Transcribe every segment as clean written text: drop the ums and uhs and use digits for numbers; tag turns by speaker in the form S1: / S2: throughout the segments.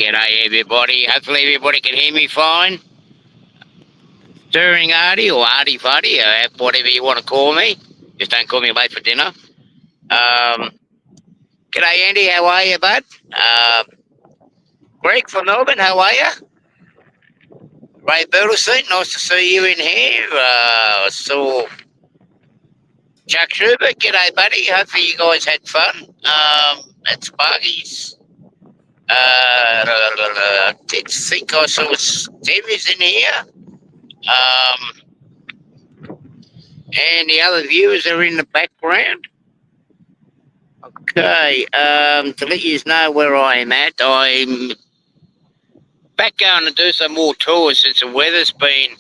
S1: G'day everybody. Hopefully everybody can hear me fine. Stirring Artie or Artie Fuddy, whatever you want to call me. Just don't call me late for dinner. G'day Andy, how are you, bud? Greg from Melbourne, how are you? Ray Bertelstein, nice to see you in here. I saw Chuck Schubert, g'day buddy. Hopefully you guys had fun. It's Buggies. I did think I saw Stevie's in here. And the other viewers are in the background. Okay, to let you know where I am at, I'm back going to do some more tours since the weather's been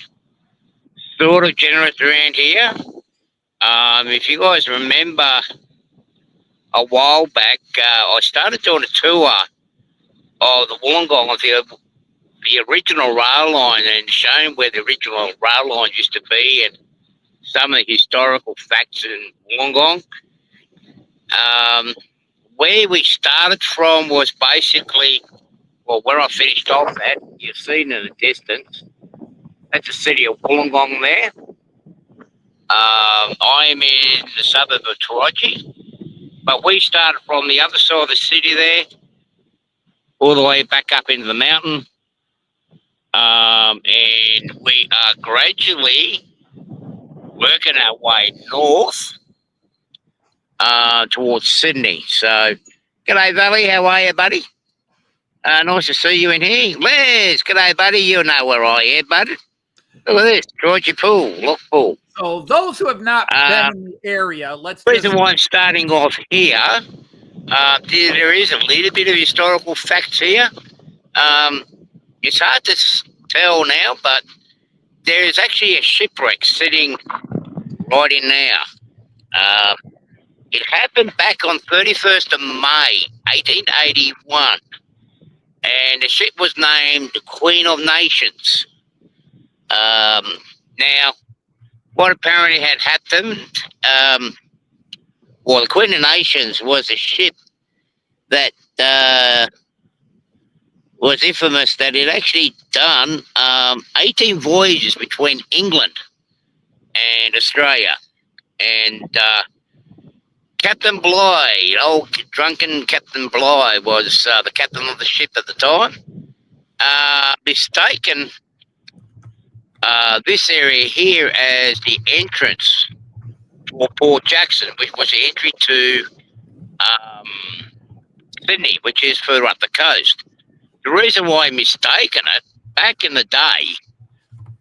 S1: sort of generous around here. If you guys remember a while back, I started doing a tour of the Wollongong of the original rail line and showing where the original rail line used to be and some of the historical facts in Wollongong. Where we started from was basically, well, where I finished off at, you've seen in the distance, that's the city of Wollongong there. I'm in the suburb of Taraji, but we started from the other side of the city there, all the way back up into the mountain, and we are gradually working our way north towards Sydney. So, g'day, Valley. How are you, buddy? Nice to see you in here. Les, g'day, buddy. You know where I am, bud. Look at this, Georgie Pool, Lock Pool.
S2: So, those who have not been in the area, let's.
S1: The reason why I'm starting off here, there is a little bit of historical facts here. It's hard to tell now, but there is actually a shipwreck sitting right in there. It happened back on 31st of May, 1881, and the ship was named the Queen of Nations. Now, what apparently had happened, well, the Queen of Nations was a ship that was infamous that it actually done 18 voyages between England and Australia. And Captain Bligh, old drunken Captain Bligh, was the captain of the ship at the time. Mistaken this area here as the entrance for Port Jackson, which was the entry to Sydney, which is further up the coast. The reason why I mistaken it, back in the day,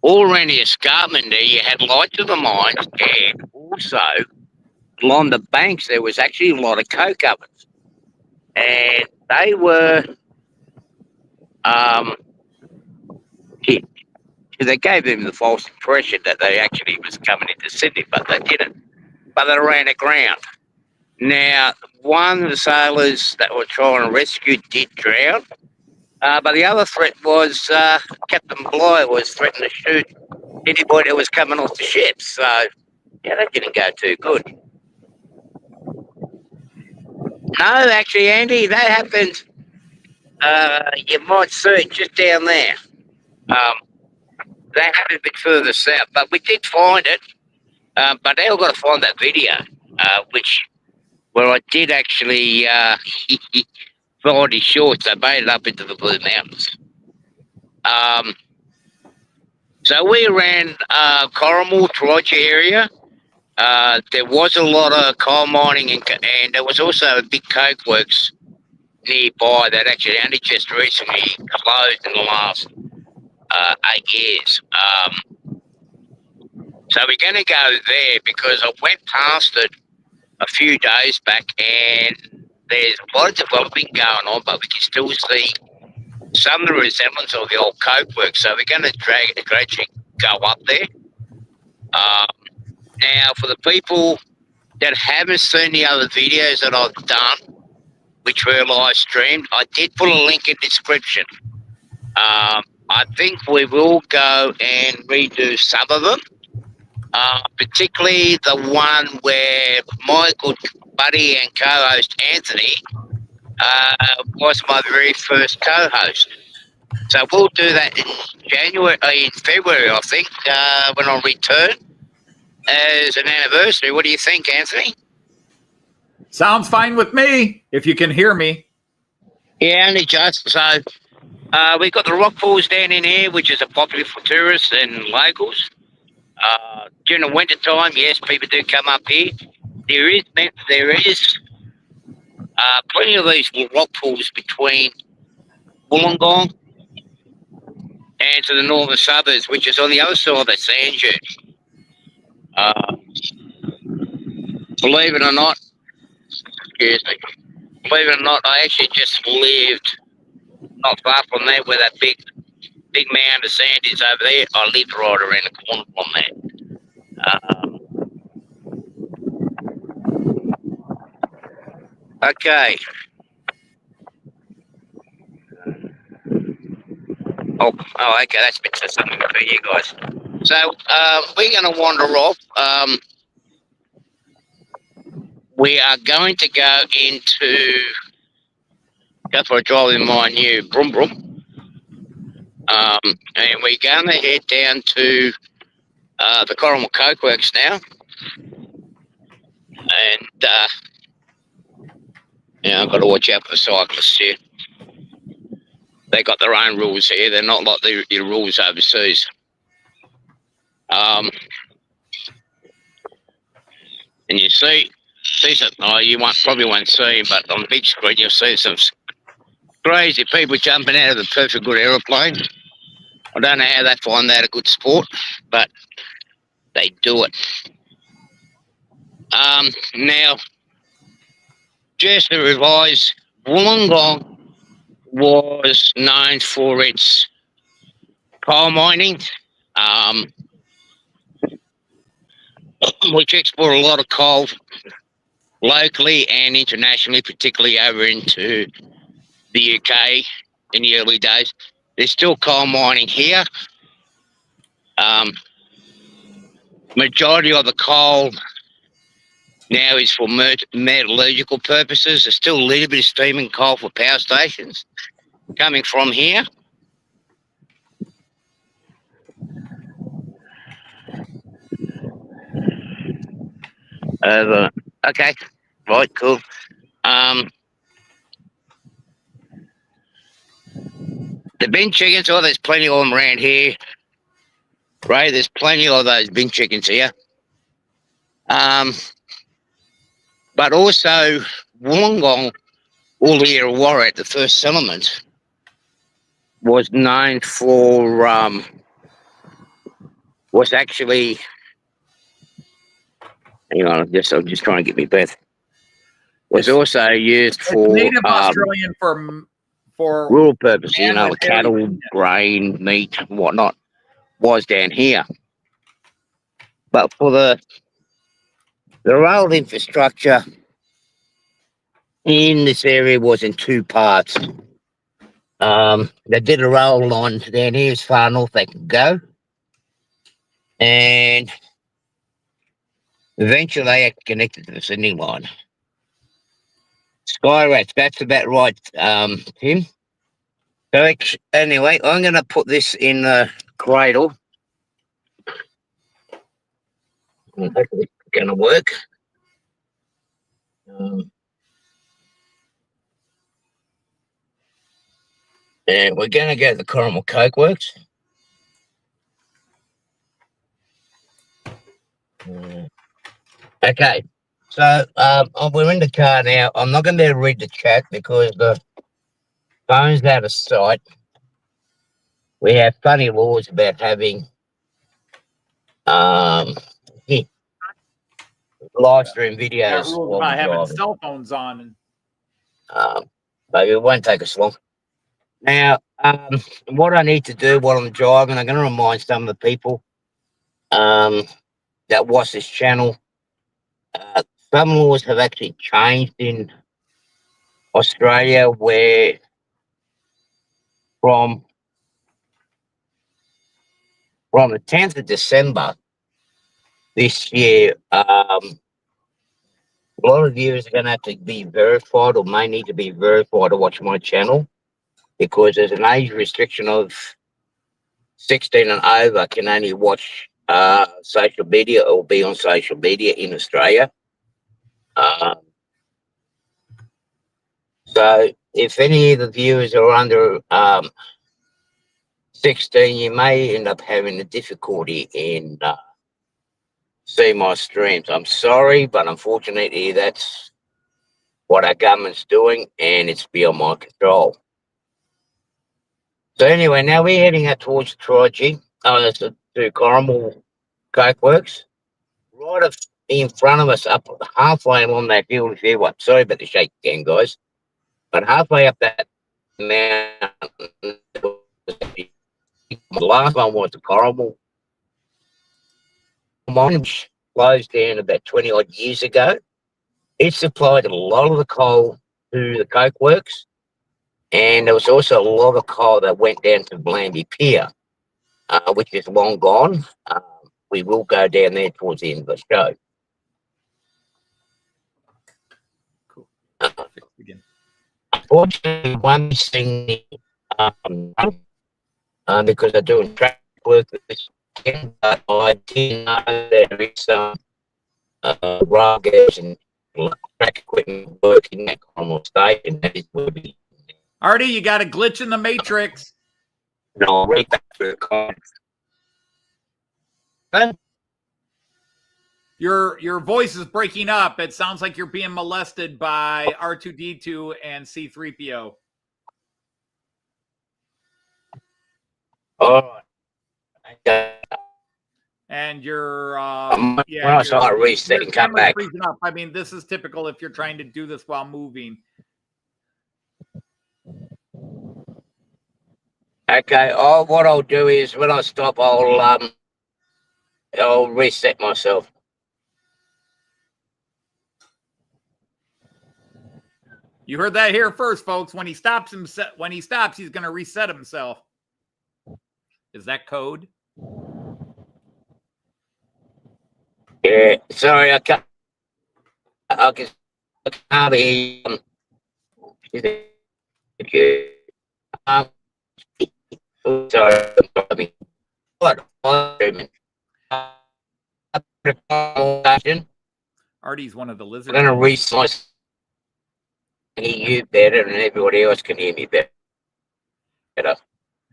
S1: all around the escarpment there, you had lights of the mines, and also along the banks there was actually a lot of coke ovens, and they were they gave them the false impression that they actually was coming into Sydney, but they didn't. But they ran aground. Now, one of the sailors that were trying to rescue did drown, but the other threat was Captain Bligh was threatening to shoot anybody that was coming off the ship. So, yeah, that didn't go too good. No, actually, Andy, that happened, you might see it just down there. That happened a bit further south, but we did find it. But now we've got to find that video, where I did actually find his shorts. I made it up into the Blue Mountains. So we ran Corrimal, Taraji area. There was a lot of coal mining and there was also a big coke works nearby that actually only just recently closed in the last 8 years. So we're going to go there because I went past it a few days back and there's a lot of development going on, but we can still see some of the resemblance of the old coke works. So we're going to gradually go up there. Now, for the people that haven't seen the other videos that I've done, which were live streamed, I did put a link in the description. I think we will go and redo some of them, particularly the one where my good buddy and co-host Anthony was my very first co-host. So we'll do that in February, I think, when I return as an anniversary. What do you think, Anthony?
S2: Sounds fine with me, if you can hear me.
S1: Yeah, only just. So we've got the rock pools down in here, which is a popular for tourists and locals. During the winter time, yes, people do come up here. There is plenty of these rock pools between Wollongong and to the northern suburbs, which is on the other side of the sand dune. Believe it or not, excuse me, believe it or not, I actually just lived not far from there where that big mound of sand is over there. I lived right around the corner from that. Okay. Okay, that's been something for you guys. So we're going to wander off. We are going to go for a drive in my new Brum Brum. And we're going to head down to the Coral Coke Works now. And, I've got to watch out for the cyclists here. They got their own rules here. They're not like the rules overseas. And you see some, you probably won't see, but on the big screen you'll see some crazy people jumping out of the perfect good aeroplane. I don't know how they find that a good sport, but they do it. Now, just to revise, Wollongong was known for its coal mining, which export a lot of coal locally and internationally, particularly over into the UK in the early days. There's still coal mining here. Majority of the coal now is for metallurgical purposes. There's still a little bit of steaming coal for power stations coming from here. Okay, right, cool. The bin chickens, there's plenty of them around here. Right, there's plenty of those bin chickens here. But also, Wollongong, all the Illawarra, the first settlement, was known for, was actually, hang on, I'm just trying to get me breath. Was also used for
S2: Native Australian for
S1: rural purposes, cattle, grain, meat, and whatnot, was down here. But for the rail infrastructure in this area was in two parts. They did a rail line down here as far north they could go. And eventually they connected to the Sydney line. Sky Rats, that's about right, Tim. So anyway, I'm going to put this in the cradle. Hopefully it's going to work. And we're going to go to the Coral Coke Works. Okay, so we're in the car now. I'm not going to be able to read the chat because the phone's out of sight. We have funny laws about having live stream videos.
S2: Rules about having cell phones on.
S1: Maybe it won't take us long. Now, what I need to do while I'm driving, I'm going to remind some of the people that watch this channel. Some laws have actually changed in Australia where from the 10th of December this year, A lot of viewers are going to have to be verified or may need to be verified to watch my channel because there's an age restriction of 16 and over can only watch social media or be on social media in Australia. So if any of the viewers are under 16, you may end up having a difficulty in seeing my streams. I'm sorry, but unfortunately that's what our government's doing and it's beyond my control. So anyway, now we're heading out towards the Tri-G. That's to Corrimal Coke Works. Right in front of us, up halfway along that hill, if you want. Sorry about the shake again, guys. But halfway up that mountain, the last one was the Corrimal mine, which closed down about 20 odd years ago. It supplied a lot of the coal to the Coke Works, and there was also a lot of coal that went down to Blamby Pier, which is long gone. We will go down there towards the end of the show.
S2: Cool. Again.
S1: Unfortunately, one thing because I'm doing track work this weekend, but I did know there is some ruggers and track equipment working at Cornwall Station. That is where we.
S2: Artie, you got a glitch in the matrix.
S1: And I'll read that through the comments.
S2: Your voice is breaking up. It sounds like you're being molested by R2D2 and C3PO.
S1: All right.
S2: And you're
S1: when I start resetting, come back.
S2: Freezing up. I mean, this is typical if you're trying to do this while moving.
S1: Okay. What I'll do is when I stop, I'll reset myself.
S2: You heard that here first, folks. When he stops, he's going to reset himself. Is that code?
S1: Yeah. Sorry, I can't hear you. Sorry. What?
S2: Artie's one of the lizards.
S1: I'm going to resize. Hear you better and everybody else can hear me better.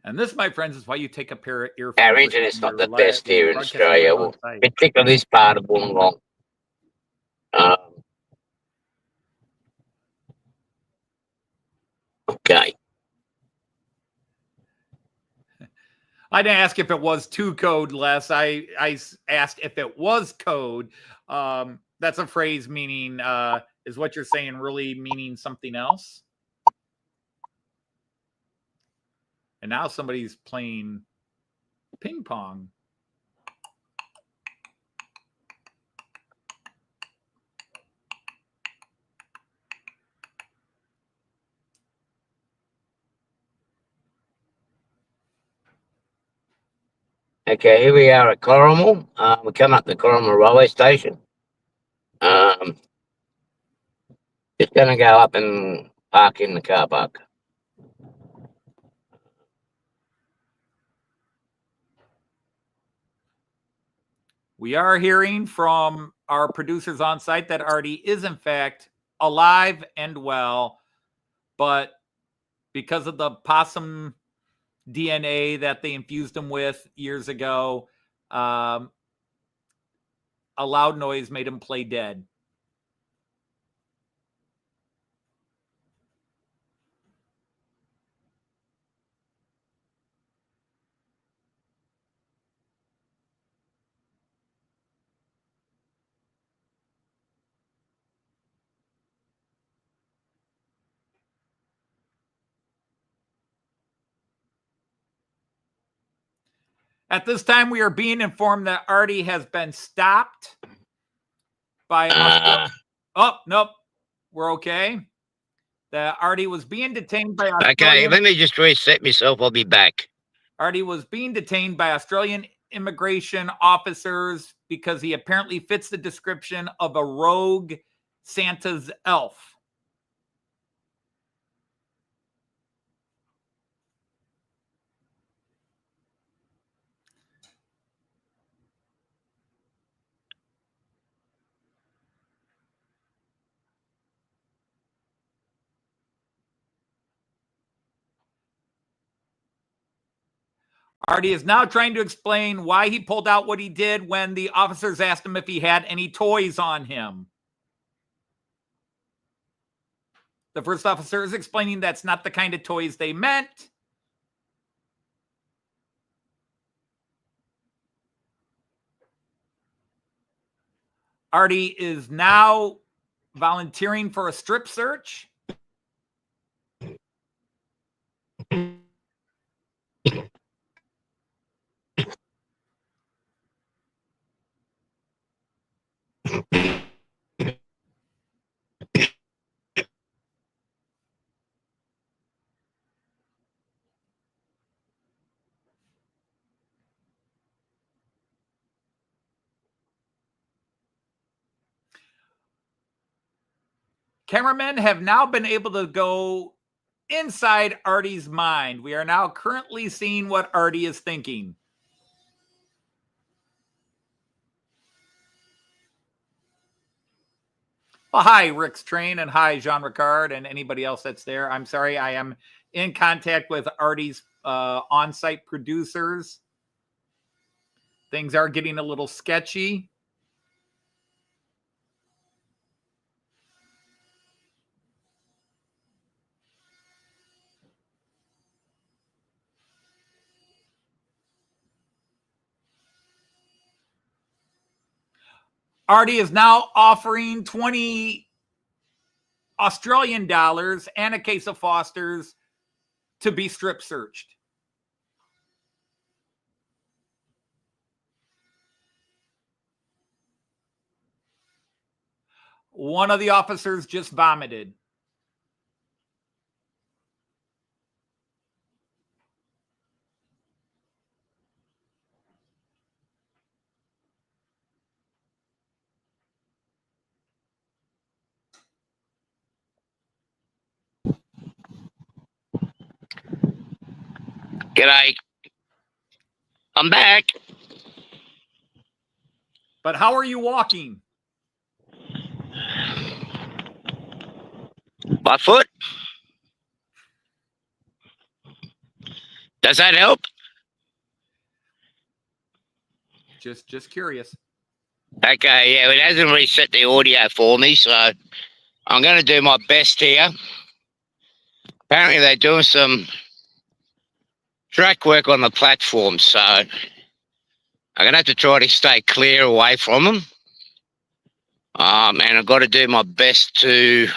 S2: And this, my friends, is why you take a pair of earphones.
S1: Our internet's not the best here in Australia, particularly this part of Wollongong. Okay.
S2: I didn't ask if it was to code, Les. I asked if it was code. That's a phrase meaning, is what you're saying really meaning something else? And now somebody's playing ping pong.
S1: Okay, here we are at Corrimal. We come up to Corrimal railway station. Just going to go up and park in the car park.
S2: We are hearing from our producers on site that Artie is, in fact, alive and well, but because of the possum DNA that they infused him with years ago, a loud noise made him play dead. At this time, we are being informed that Artie has been stopped by oh, nope. We're okay. That Artie was being detained by Australian...
S1: Okay, let me just reset myself. I'll be back.
S2: Artie was being detained by Australian immigration officers because he apparently fits the description of a rogue Santa's elf. Artie is now trying to explain why he pulled out what he did when the officers asked him if he had any toys on him. The first officer is explaining that's not the kind of toys they meant. Artie is now volunteering for a strip search. Cameramen have now been able to go inside Artie's mind. We are now currently seeing what Artie is thinking. Well, hi, Rick's Train, and hi, Jean Ricard, and anybody else that's there. I'm sorry, I am in contact with Artie's on-site producers. Things are getting a little sketchy. Artie is now offering 20 Australian dollars and a case of Foster's to be strip searched. One of the officers just vomited.
S1: G'day. I'm back.
S2: But how are you walking?
S1: My foot. Does that help?
S2: Just curious.
S1: Okay, yeah, it hasn't reset the audio for me, so I'm going to do my best here. Apparently they're doing some track work on the platform, so I'm going to have to try to stay clear away from them. And I've got to do my best to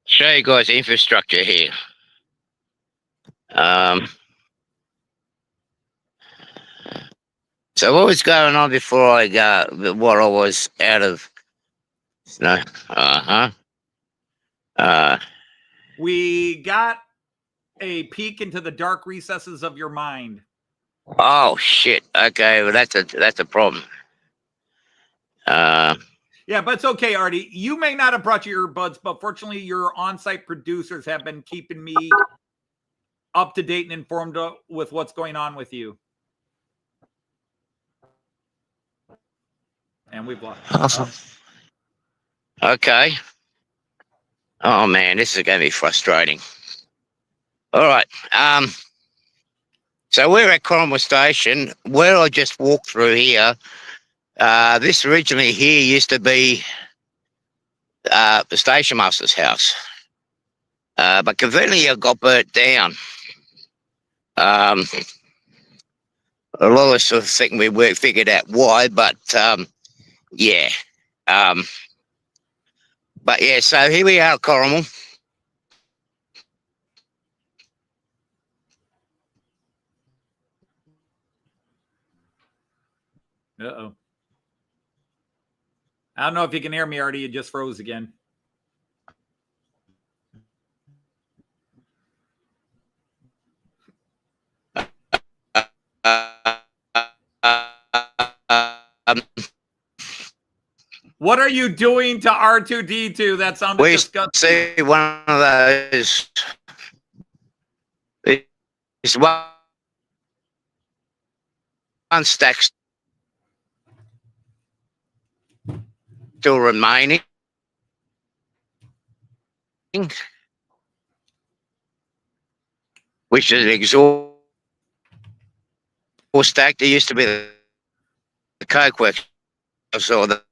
S1: show you guys infrastructure here. So what was going on before I got, what I was out of, no,
S2: We got a peek into the dark recesses of your mind.
S1: oh shit, okay, well that's a problem.
S2: Yeah, but it's okay, Artie. You may not have brought your earbuds, but fortunately your on-site producers have been keeping me up to date and informed with what's going on with you. And we've lost.
S1: Awesome. Okay. Oh man, this is going to be frustrating. All right. So we're at Cornwall Station. Where I just walked through here, this originally here used to be the station master's house. But conveniently it got burnt down. A lot of us sort of think we figured out why, but yeah. But yeah, so here we are at Cornwall.
S2: Uh-oh. I don't know if you can hear me, Artie. You just froze again. What are you doing to R2D2? That sounded
S1: We
S2: disgusting.
S1: see one of those. It's one stack still remaining. Which is an exhaust stack. There used to be the Coke Works. I saw that.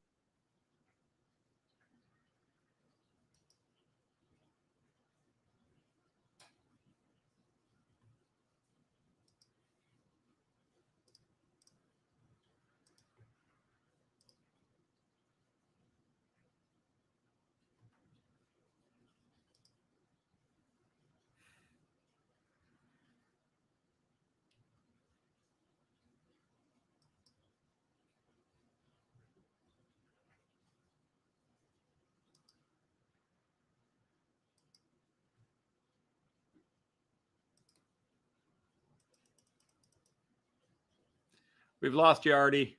S2: We've lost you, Artie.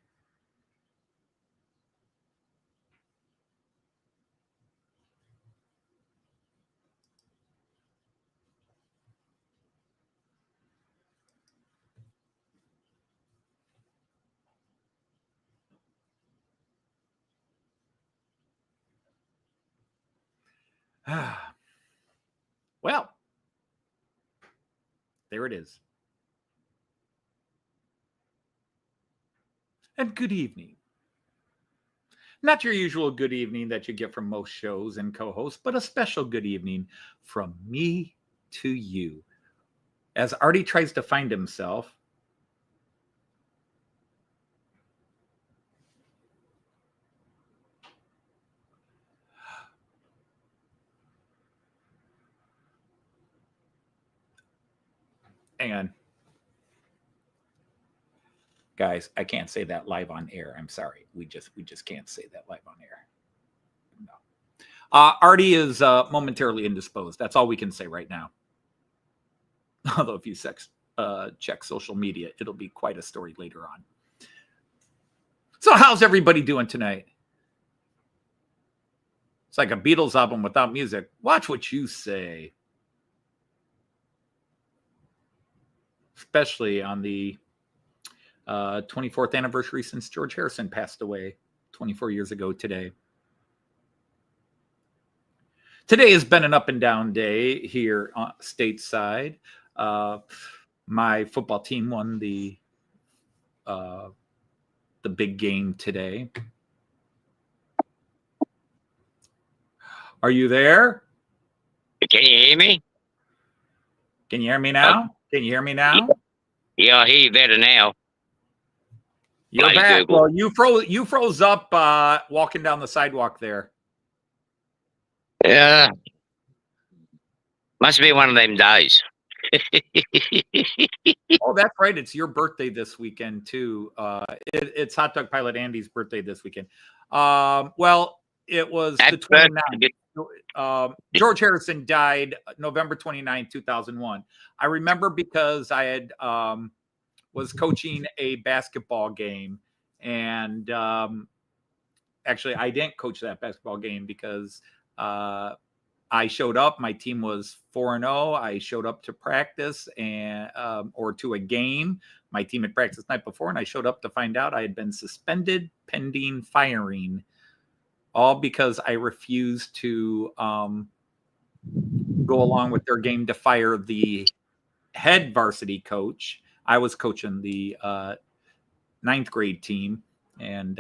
S2: Well, there it is. And good evening. Not your usual good evening that you get from most shows and co-hosts, but a special good evening from me to you. As Artie tries to find himself, hang on. Guys, I can't say that live on air. I'm sorry. We just can't say that live on air. No. Artie is momentarily indisposed. That's all we can say right now. Although if you check social media, it'll be quite a story later on. So how's everybody doing tonight? It's like a Beatles album without music. Watch what you say. Especially on the 24th anniversary since George Harrison passed away 24 years ago today. Today has been an up and down day here stateside. My football team won the big game today. Are you there?
S1: Can you hear me?
S2: Can you hear me now? Can you hear me now?
S1: Yeah, I hear you better now.
S2: You're
S1: Bloody
S2: back.
S1: Google.
S2: Well, you froze up walking down the sidewalk there.
S1: Yeah. Must be one of them days.
S2: Oh, that's right. It's your birthday this weekend too. It's Hot Dog Pilot Andy's birthday this weekend. Well, it was the 29th. George Harrison died November 29, 2001. I remember because I had was coaching a basketball game, and actually I didn't coach that basketball game because I showed up. My team was 4-0. I showed up to practice and or to a game. My team had practiced the night before, and I showed up to find out I had been suspended pending firing, all because I refused to go along with their game to fire the head varsity coach. I was coaching the 9th grade team, and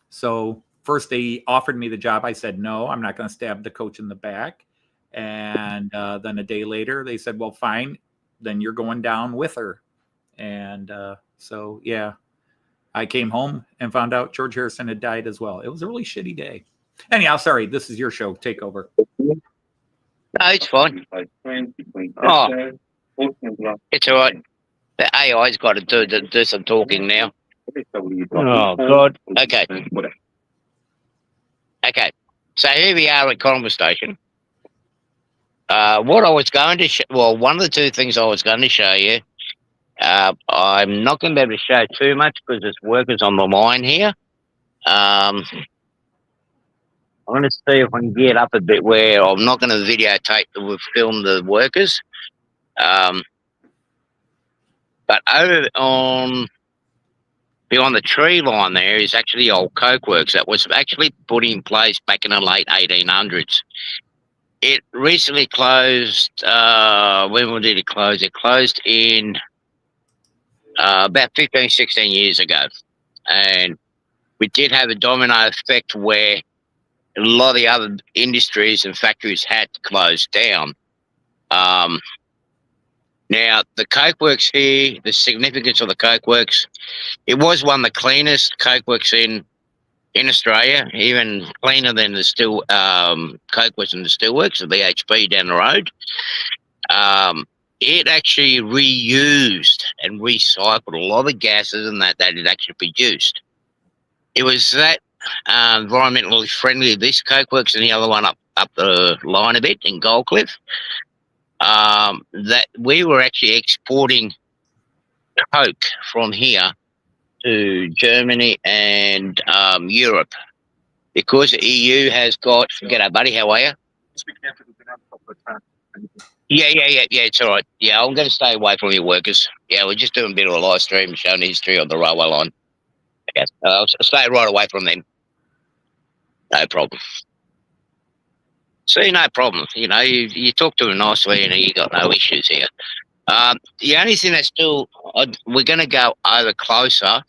S2: so first they offered me the job. I said, no, I'm not going to stab the coach in the back. And then a day later, they said, well, fine, then you're going down with her. And so, yeah, I came home and found out George Harrison had died as well. It was a really shitty day. Anyhow, sorry, this is your show. Take over.
S1: No, it's fine. Oh, it's all right. The AI's got to do some talking now. Oh, God. Okay. Okay. So here we are at conversation. What I was going to one of the two things I was going to show you, I'm not going to be able to show too much because there's workers on the line here. going to see if I can get up a bit where I'm not going to videotape the film the workers. But over on beyond the tree line there is actually old coke works that was actually put in place back in the late 1800s. It recently closed. When did it close? It closed in about 15, 16 years ago. And we did have a domino effect where a lot of the other industries and factories had to close down. Now, the coke works here, the significance of the coke works, it was one of the cleanest coke works in Australia, even cleaner than the steel coke works and the steelworks, the BHP down the road. It actually reused and recycled a lot of the gases and that it actually produced. It was that environmentally friendly, this coke works and the other one up the line a bit in Gold Cliff, that we were actually exporting coke from here to Germany and Europe, because the EU has got. G'day, buddy. How are you? Yeah. It's all right. Yeah, I'm going to stay away from your workers. Yeah, we're just doing a bit of a live stream showing the history of the railway line. Okay, I'll stay right away from them. No problem. See, no problem. You know, you talk to them nicely, and you got no issues here. The only thing that's still, we're going to go over closer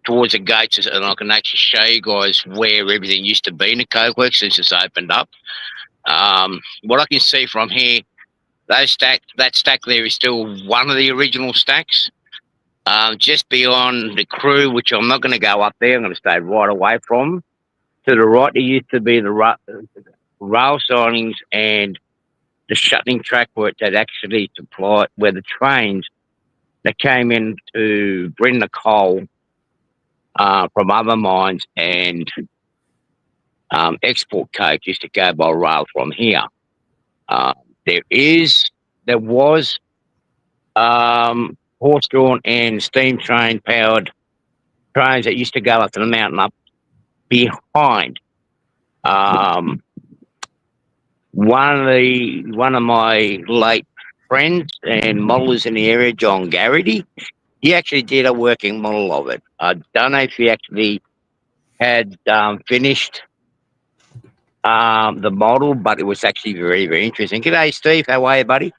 S1: towards the gates, and I can actually show you guys where everything used to be in the coke works since it's opened up. What I can see from here, that stack there is still one of the original stacks. Just beyond the crew, which I'm not going to go up there, I'm going to stay right away from. To the right, there used to be the rail sidings and the shutting track work that actually supplied where the trains that came in to bring the coal from other mines and export coke used to go by rail from here. There was horse-drawn and steam train powered trains that used to go up to the mountain up behind. One of my late friends and modelers in the area, John Garrity, he actually did a working model of it. I don't know if he actually had finished the model, but it was actually very, very interesting. G'day, Steve. How are you, buddy?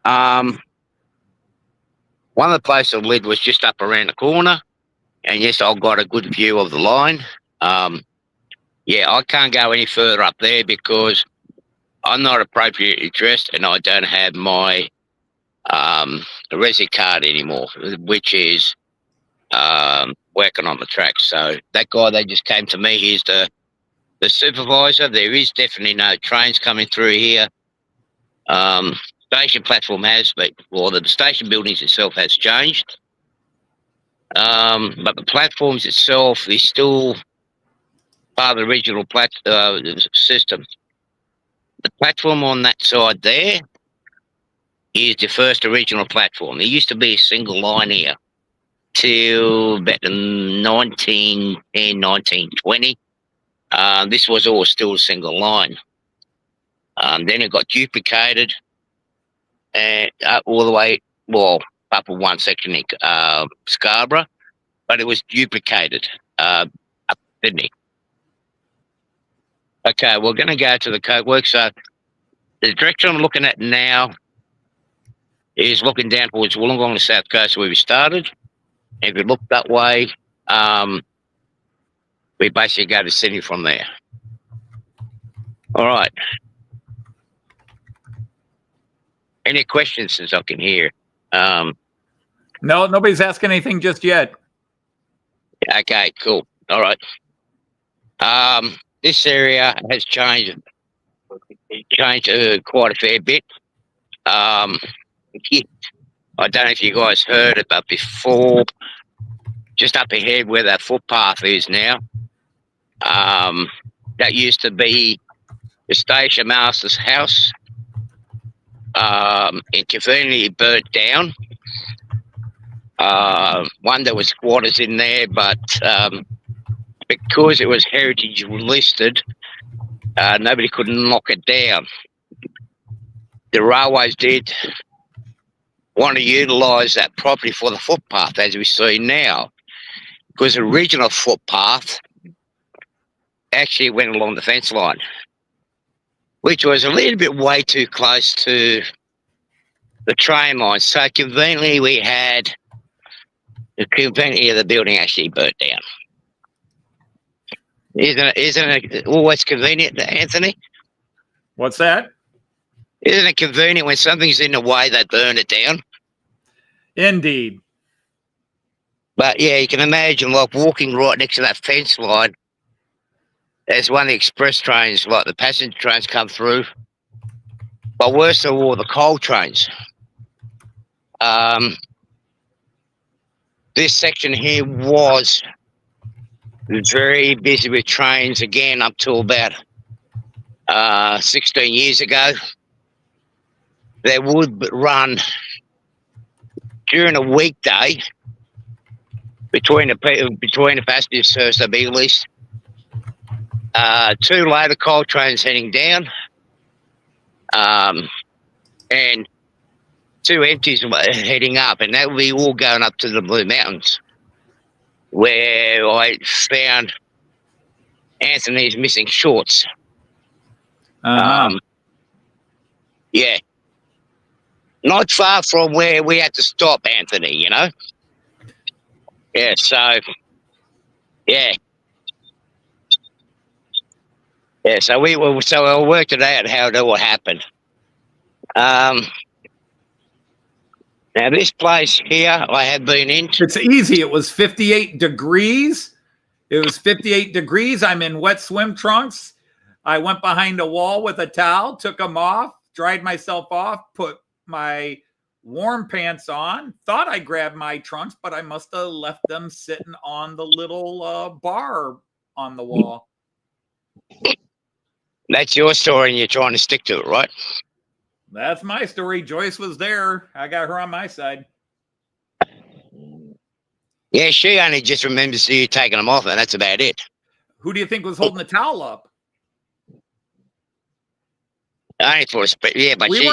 S1: One of the places I lived was just up around the corner, and yes, I've got a good view of the line. Yeah, I can't go any further up there because I'm not appropriately dressed and I don't have my resi card anymore, which is working on the track. So that guy, they just came to me. He's the supervisor. There is definitely no trains coming through here. Station platform has, well, the station buildings itself has changed. But the platforms itself is still part of the original system. The platform on that side there is the first original platform. There used to be a single line here till about 1910, 1920. This was all still a single line. Then it got duplicated and all the way, well, up in one section in Scarborough, but it was duplicated up Sydney. Okay, we're going to go to the coke work. So the direction I'm looking at now is looking down towards Wollongong, the south coast where we started. If we look that way, we basically go to Sydney from there. All right. Any questions since I can hear?
S2: No, nobody's asking anything just yet.
S1: Okay, cool. All right. This area has changed quite a fair bit. I don't know if you guys heard it, but before, just up ahead where that footpath is now, that used to be the station master's house. It conveniently burnt down. One, there was squatters in there, but because it was heritage listed, Nobody could knock it down. The railways did want to utilise that property for the footpath, as we see now, because the original footpath actually went along the fence line, which was a little bit way too close to the train line. So conveniently, the building actually burnt down. Isn't it always convenient, Anthony?
S2: What's that?
S1: Isn't it convenient when something's in the way, they burn it down?
S2: Indeed.
S1: But yeah, you can imagine like walking right next to that fence line as one of the express trains, like the passenger trains, come through. But worst of all, the coal trains. This section here was very busy with trains again up to about 16 years ago. They would run during a weekday between the passenger service, there'd be at least 2 loader coal trains heading down, and 2 empties heading up, and that would be all going up to the Blue Mountains, where I found Anthony's missing shorts. Yeah. Not far from where we had to stop, Anthony, you know? Yeah, so, yeah. Yeah, so we worked it out how it all happened. Now, this place here I have been in.
S2: It's easy. It was 58 degrees. It was 58 degrees. I'm in wet swim trunks. I went behind a wall with a towel, took them off, dried myself off, put my warm pants on, thought I grabbed my trunks, but I must have left them sitting on the little bar on the wall.
S1: That's your story and you're trying to stick to it, right?
S2: That's my story. Joyce was there. I got her on my side.
S1: Yeah, she only just remembers you taking them off, and that's about it.
S2: Who do you think was holding the towel up?
S1: Only for yeah, but
S2: we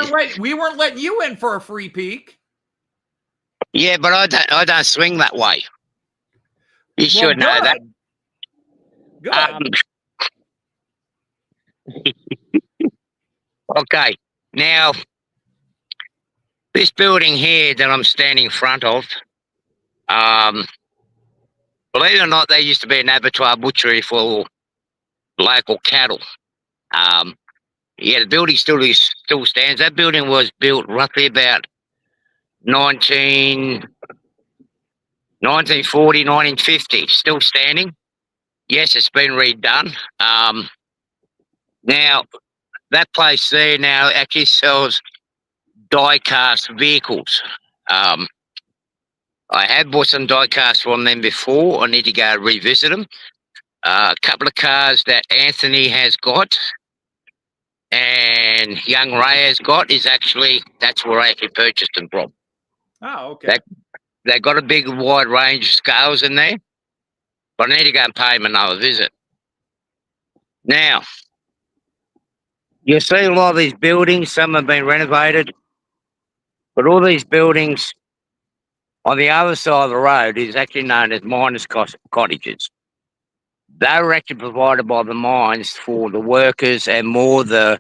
S2: weren't letting you in for a free peek.
S1: Yeah, but I don't swing that way. You should know that.
S2: Good.
S1: Okay, now this building here that I'm standing in front of, believe it or not, there used to be an abattoir butchery for local cattle. Yeah, the building still stands. That building was built roughly about 1940, 1950, still standing. Yes, it's been redone. Now, that place there now actually sells die-cast vehicles. I have bought some die-cast from them before. I need to go revisit them. A couple of cars that Anthony has got and young Ray has got that's where I actually purchased them from.
S2: Oh, okay.
S1: They've got a big wide range of scales in there, but I need to go and pay them another visit. Now, you'll see a lot of these buildings, some have been renovated, but all these buildings on the other side of the road is actually known as miners' cottages. They were actually provided by the mines for the workers, and more the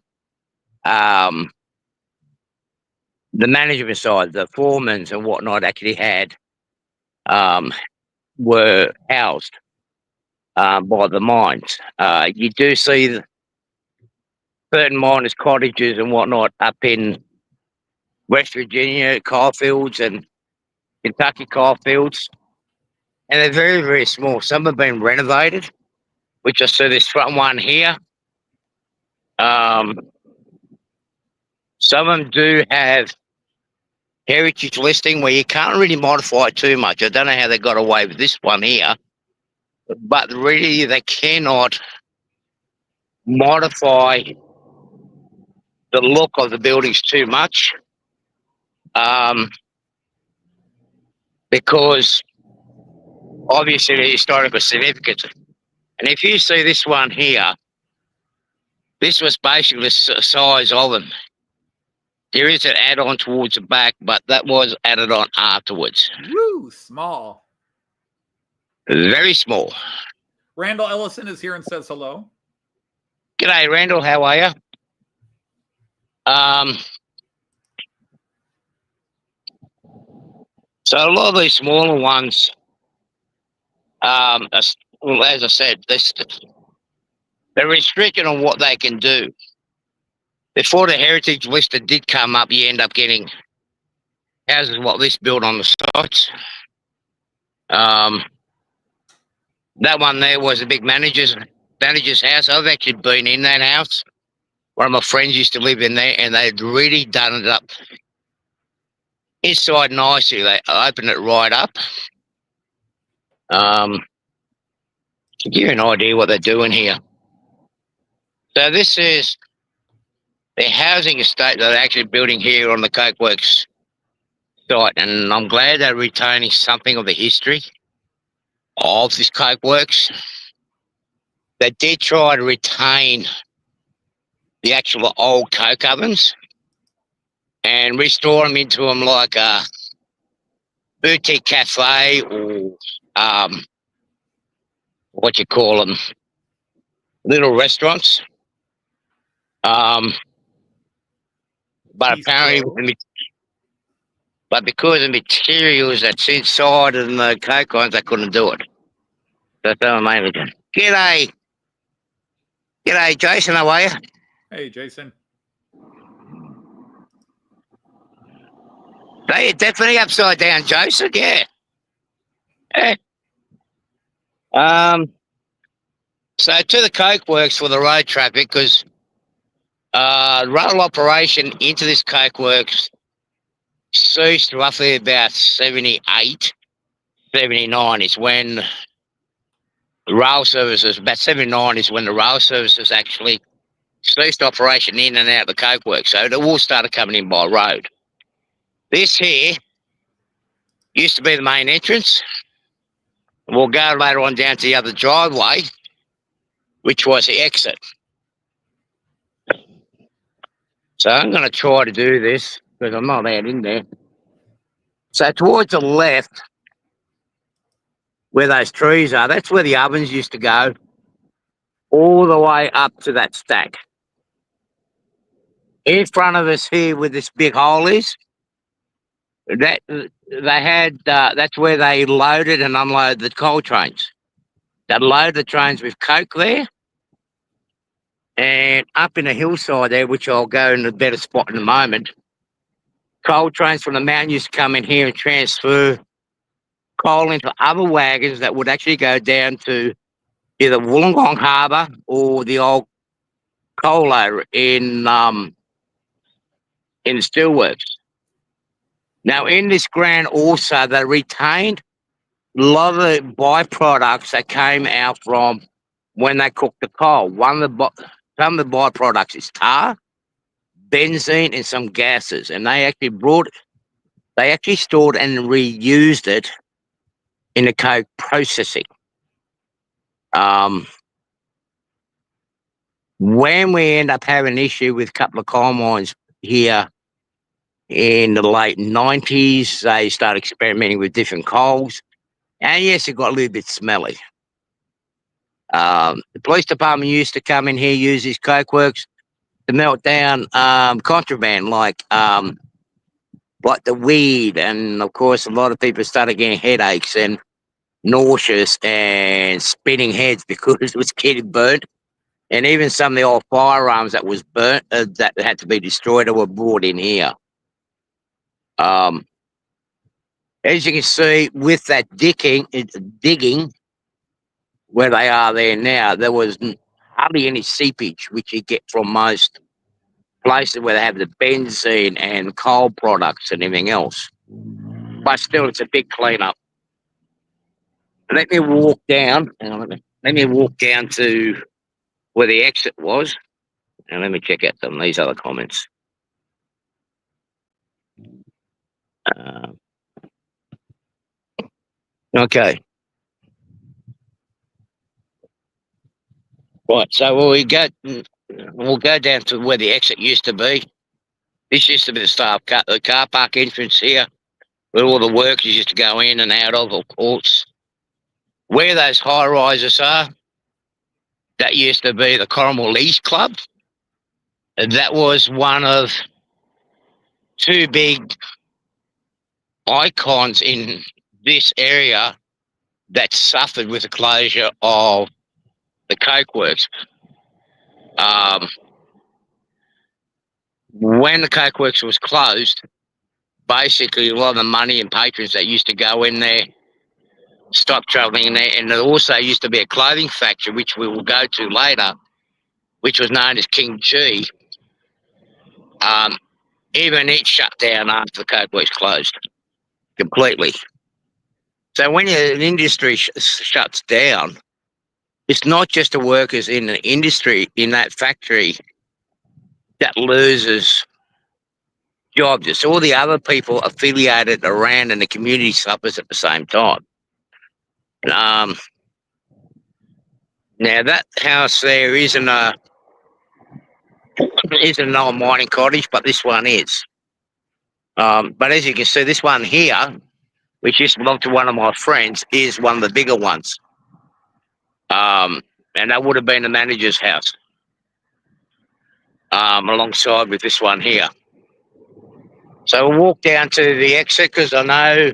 S1: management side, the foremans and whatnot actually were housed by the mines. You do see certain miners' cottages and whatnot up in West Virginia, coalfields, and Kentucky coalfields, and they're very, very small. Some have been renovated, which I see this front one here. Some of them do have heritage listing where you can't really modify it too much. I don't know how they got away with this one here, but really they cannot modify the look of the buildings too much, because obviously the historical significance. And if you see this one here, This was basically the size of them. There is an add-on towards the back, but that was added on afterwards.
S2: Woo, small.
S1: Very small.
S2: Randall Ellison is here and says hello.
S1: G'day, Randall. How are you? So a lot of these smaller ones, well, as I said, they're restricted on what they can do. Before the heritage list did come up, you end up getting houses like this built on the sites. That one there was a big manager's house. I've actually been in that house. One of my friends used to live in there, and they'd really done it up inside nicely. They opened it right up. To give you an idea what they're doing here. So this is the housing estate that they're actually building here on the Coke Works site, and I'm glad they're retaining something of the history of this Coke Works. They did try to retain the actual old Coke ovens and restore them into them like a boutique cafe or what you call them, little restaurants. But apparently, because the materials that's inside and the Coke ovens, they couldn't do it. That's how I'm mainly doing. G'day, Jason. How are you?
S2: Hey, Jason.
S1: They are definitely upside down, Jason. Yeah. So to the Coke Works for the road traffic, because rail operation into this Coke Works ceased roughly about 78, 79 is when the rail services, about 79 is when the rail services actually ceased operation in and out of the Coke Works. So they all started coming in by road. This here used to be the main entrance. We'll go later on down to the other driveway, which was the exit. So I'm going to try to do this because I'm not out in there. So towards the left, where those trees are, that's where the ovens used to go, all the way up to that stack. In front of us here, where this big hole is, that they had. That's where they loaded and unloaded the coal trains. They'd load the trains with coke there, and up in the hillside there, which I'll go in a better spot in a moment. Coal trains from the mountain used to come in here and transfer coal into other wagons that would actually go down to either Wollongong Harbour or the old coal loader in the steelworks. Now, in this ground also, they retained a lot of the byproducts that came out from when they cooked the coal. Some of the byproducts is tar, benzene, and some gases, and they actually stored and reused it in the coke processing. When we end up having an issue with a couple of coal mines here in the late 90s, they started experimenting with different coals. And yes, it got a little bit smelly. The police department used to come in here, use these coke works to melt down contraband like the weed. And of course, a lot of people started getting headaches and nauseous and spinning heads because it was getting burnt. And even some of the old firearms that was burnt, that had to be destroyed, were brought in here. As you can see, with that digging where they are there now, there was hardly any seepage, which you get from most places where they have the benzene and coal products and everything else. But still, it's a big cleanup. Let me walk down. Let me walk down to where the exit was, and let me check out some of these other comments. Okay. Right, so we got We'll go down to where the exit used to be. This used to be the car park entrance here, where all the workers used to go in and out of course. Where those high rises are, that used to be the Coromel East Club. That was one of two big icons in this area that suffered with the closure of the coke works. When the coke works was closed, basically a lot of the money and patrons that used to go in there stopped travelling in there, and there also used to be a clothing factory, which we will go to later, which was known as King G. Even it shut down after the coke works closed completely. So when an industry shuts down, it's not just the workers in the industry, in that factory, that loses jobs. It's all the other people affiliated around and the community suffers at the same time. Now that house there isn't an old mining cottage, but this one is. But as you can see, this one here, which used to belong to one of my friends, is one of the bigger ones. And that would have been the manager's house, alongside with this one here. So we'll walk down to the exit because I know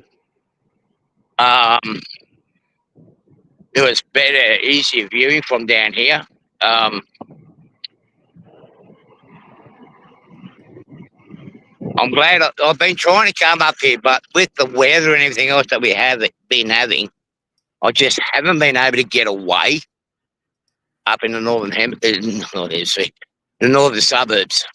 S1: it was better, easier viewing from down here. I'm glad I've been trying to come up here, but with the weather and everything else that we have been having, I just haven't been able to get away up in the the northern suburbs.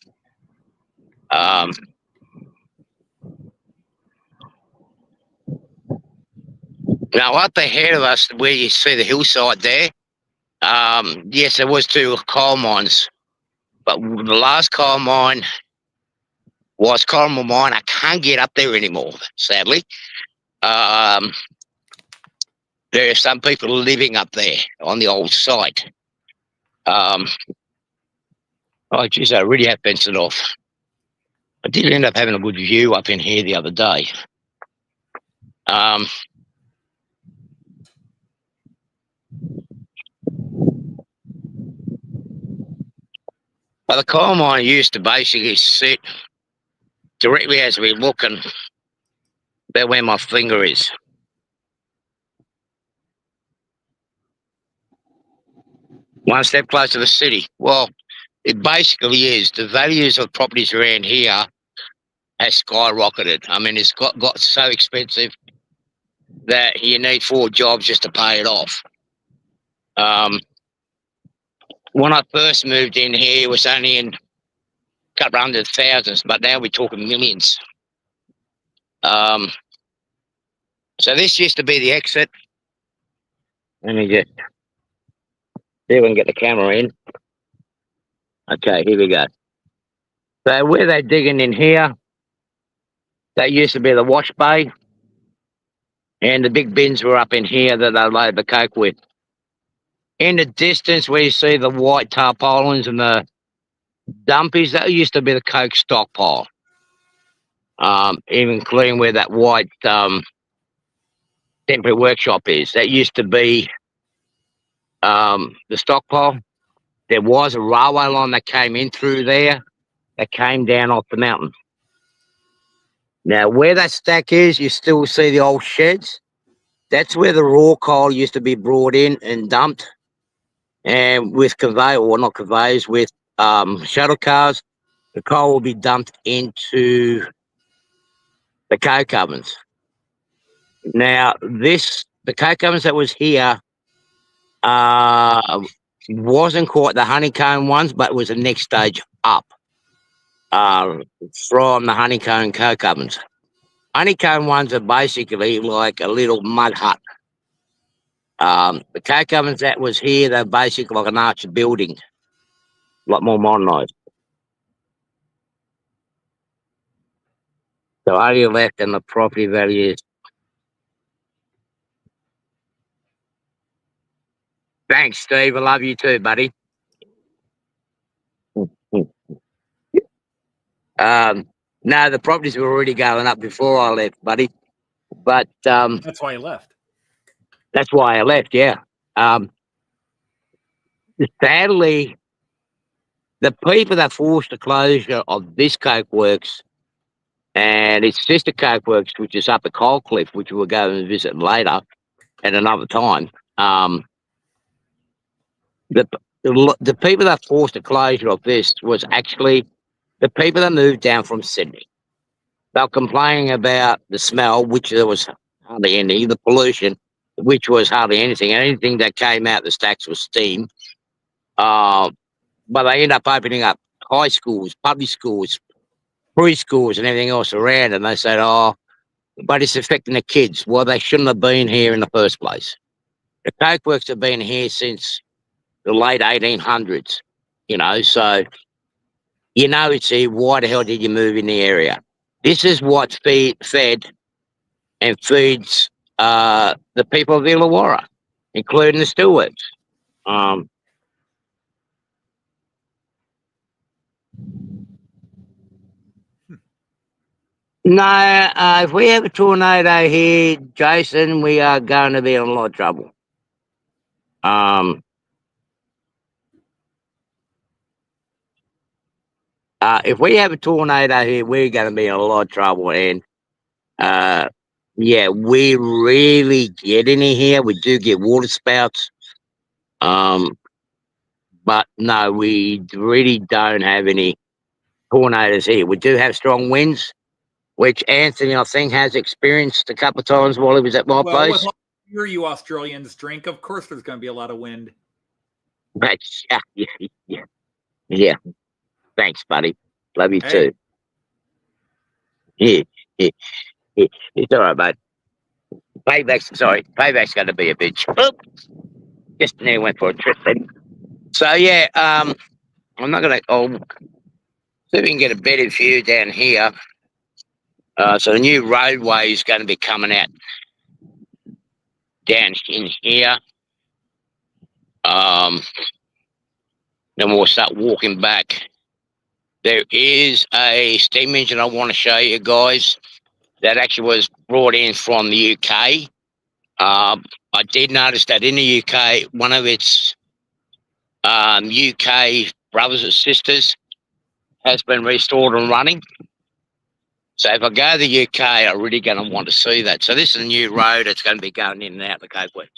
S1: Now up ahead of us, where you see the hillside there, yes, there was two coal mines, but the last coal mine was Coromel Mine. I can't get up there anymore, sadly. There are some people living up there on the old site. Oh, geez, I really have fenced it off. I did end up having a good view up in here the other day. But the coal mine used to basically sit directly as we're looking about where my finger is. One step closer to the city. Well, it basically is. The values of properties around here has skyrocketed. I mean, it's got so expensive that you need 4 jobs just to pay it off. When I first moved in here, it was only in a couple hundred thousands, but now we're talking millions. So this used to be the exit. Let me just see if we can get the camera in. Okay, here we go. So where they're digging in here, that used to be the wash bay, and the big bins were up in here that they load the coke with. In the distance, where you see the white tarpaulins and the dumpies, that used to be the coke stockpile. Even including where that white temporary workshop is, that used to be the stockpile. There was a railway line that came in through there, that came down off the mountain. Now, where that stack is, you still see the old sheds. That's where the raw coal used to be brought in and dumped. And with not conveyors, with shuttle cars, the coal will be dumped into the coke ovens. Now, the coke ovens that was here wasn't quite the honeycomb ones, but it was the next stage up from the honeycomb coke ovens. Honeycomb ones are basically like a little mud hut. The coke ovens that was here, they're basically like an arch building, a lot more modernised. So all you left in the property values. Thanks, Steve. I love you too, buddy. No, the properties were already going up before I left, buddy. But
S2: That's why I left.
S1: that's why I left. Yeah. Sadly, the people that forced the closure of this coke works and its sister coke works, which is up at Coal Cliff, which we'll go and visit later at another time. The people that forced the closure of this was actually the people that moved down from Sydney. They were complaining about the smell, which there was hardly any, the pollution, which was hardly anything. Anything that came out the stacks was steam. But they end up opening up high schools, public schools, preschools, and everything else around. And they said, "Oh, but it's affecting the kids." Well, they shouldn't have been here in the first place. The coke works have been here since the late 1800s, so it's here. Why the hell did you move in the area? This is what's fed and feeds the people of Illawarra, including the stewards. No, if we have a tornado here, Jason, we are going to be in a lot of trouble. If we have a tornado here, we're going to be in a lot of trouble. And yeah, we really get in here. We do get water spouts. But no, we really don't have any tornadoes here. We do have strong winds, which Anthony, I think, has experienced a couple of times while he was at my place.
S2: With all the beer you Australians drink, of course there's going to be a lot of wind.
S1: But, yeah. Thanks, buddy. Love you too. Yeah. It's all right, mate. Payback's going to be a bitch. Oop. Just nearly went for a trip then. So, yeah, I'm not going to... I'll see if we can get a better view down here. So the new roadway is going to be coming out down in here. Then we'll start walking back. There is a steam engine I want to show you guys that actually was brought in from the UK. I did notice that in the UK, one of its UK brothers or sisters has been restored and running. So if I go to the UK, I'm really going to want to see that. So this is a new road. It's going to be going in and out the Coke West.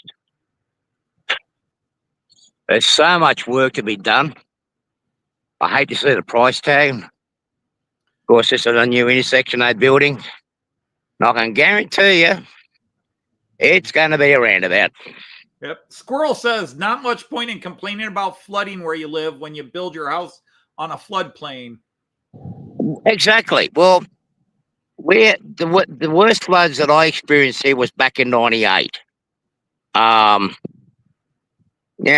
S1: There's so much work to be done. I hate to see the price tag. Of course, this is a new intersection they're building. And I can guarantee you, it's going to be a roundabout.
S2: Yep. Squirrel says, not much point in complaining about flooding where you live when you build your house on a floodplain.
S1: Exactly. Well, the worst floods that I experienced here was back in '98. Now,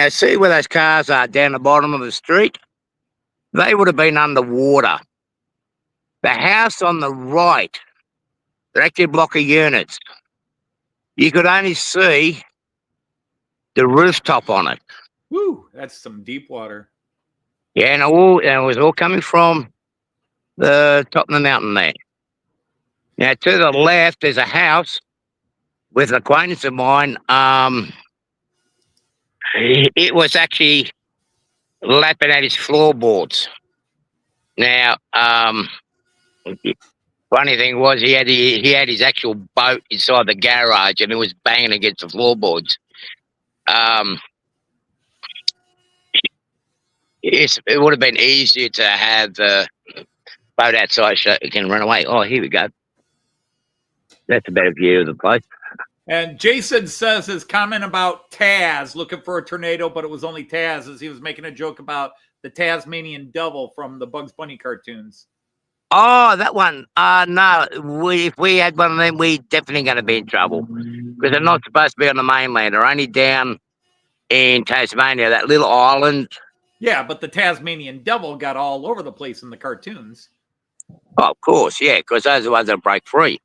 S1: see where those cars are down the bottom of the street? They would have been underwater. The house on the right, they're actually a block of units. You could only see the rooftop on it.
S2: Woo, that's some deep water.
S1: Yeah, and it was all coming from the top of the mountain there. Now, to the left, there's a house with an acquaintance of mine. It was actually lapping at his floorboards. Now, funny thing was he had his actual boat inside the garage, and it was banging against the floorboards. It would have been easier to have the boat outside so it can run away. Oh, here we go. That's a better view of the place.
S2: And Jason says his comment about Taz looking for a tornado, but it was only Taz, as he was making a joke about the Tasmanian devil from the Bugs Bunny cartoons.
S1: Oh, that one. No, if we had one of them, we definitely going to be in trouble because they're not supposed to be on the mainland. They're only down in Tasmania, that little island.
S2: Yeah, but the Tasmanian devil got all over the place in the cartoons.
S1: Oh, of course, yeah, because those are the ones that break free.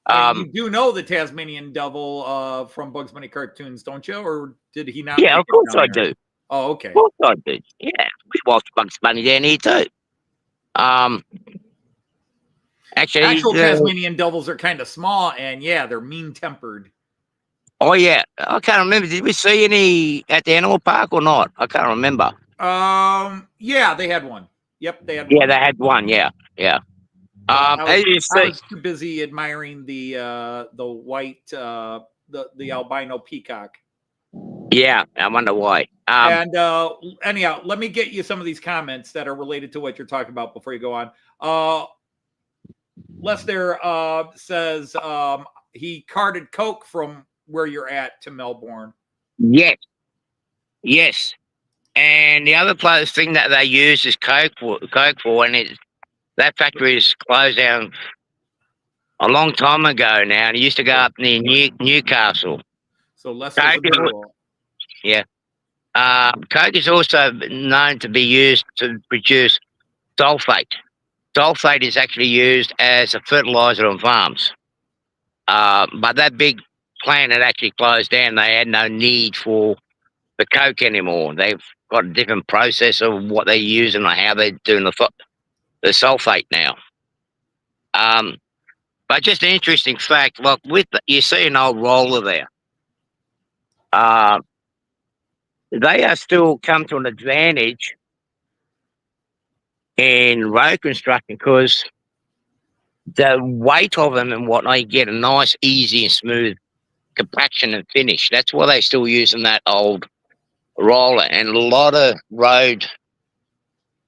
S2: You do know the Tasmanian devil from Bugs Bunny cartoons, don't you? Or did he not?
S1: Yeah, of course I do.
S2: Oh, okay.
S1: Of course I do. Yeah, we watched Bugs Bunny down here too. Actually,
S2: Actual Tasmanian devils are kind of small, and yeah, they're mean-tempered.
S1: oh yeah, I can't remember. Did we see any at the animal park or not? I can't remember.
S2: Yeah, they had one. Yep, they had
S1: Yeah,
S2: one.
S1: they had one. Yeah, yeah.
S2: But
S1: As you
S2: I
S1: see,
S2: was too busy admiring the white the albino peacock.
S1: yeah, I wonder why.
S2: And anyhow, let me get you some of these comments that are related to what you're talking about before you go on. Lester says he carted Coke from where you're at to Melbourne.
S1: yes, yes. And the other thing that they use is Coke for, and that factory is closed down a long time ago now. And it used to go up near Newcastle.
S2: So Lester's a girl.
S1: Yeah. Coke is also known to be used to produce sulfate. Sulfate is actually used as a fertilizer on farms. But that big plant had actually closed down. They had no need for the Coke anymore. They've got a different process of what they're using and how they're doing the sulfate now. But just an interesting fact, look, you see an old roller there. They are still come to an advantage in road construction because the weight of them and whatnot, you get a nice, easy and smooth compaction and finish. That's why they're still using that old roller. And a lot of road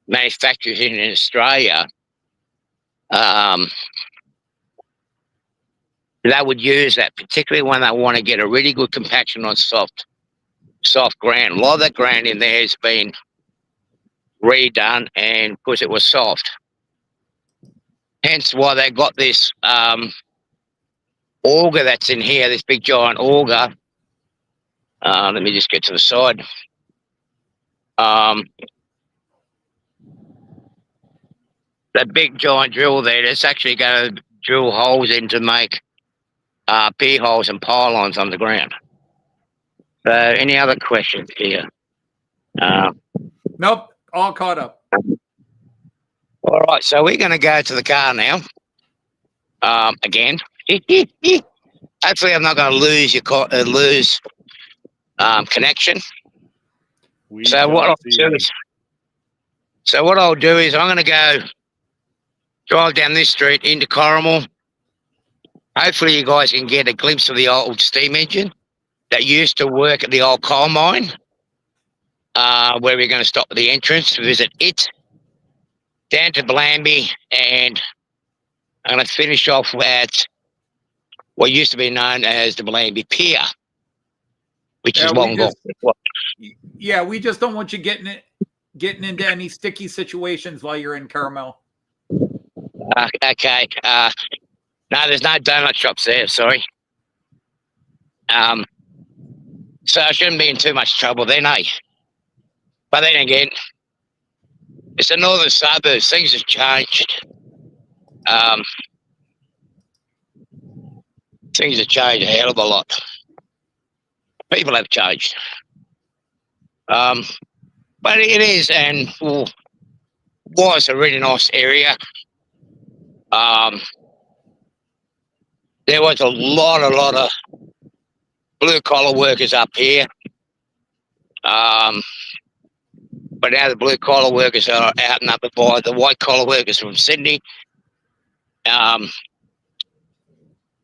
S1: manufacturers in Australia, they would use that, particularly when they want to get a really good compaction on soft ground. A lot of that ground in there has been redone, and because it was soft, hence why they got this auger that's in here, this big giant auger. Let me just get to the side. That big giant drill there, that's actually going to drill holes in to make pier holes and pylons underground. So, any other questions here?
S2: Nope, all caught up.
S1: All right, so we're going to go to the car now. Again. Hopefully, I'm not going to lose connection. So what I'll do is I'm going to go drive down this street into Corrimal. Hopefully, you guys can get a glimpse of the old steam engine that used to work at the old coal mine, where we're going to stop at the entrance to visit it, down to Blamby, and I'm going to finish off at what used to be known as the Blamby Pier, which is Wollongong.
S2: Yeah, we just don't want you getting into any sticky situations while you're in Carmel.
S1: Okay. No, there's no donut shops there, sorry. So I shouldn't be in too much trouble then, eh? But then again, it's the northern suburbs. Things have changed. Things have changed a hell of a lot. People have changed. But it is, and was a really nice area. There was a lot of blue collar workers up here. But now the blue collar workers are outnumbered by the white collar workers from Sydney.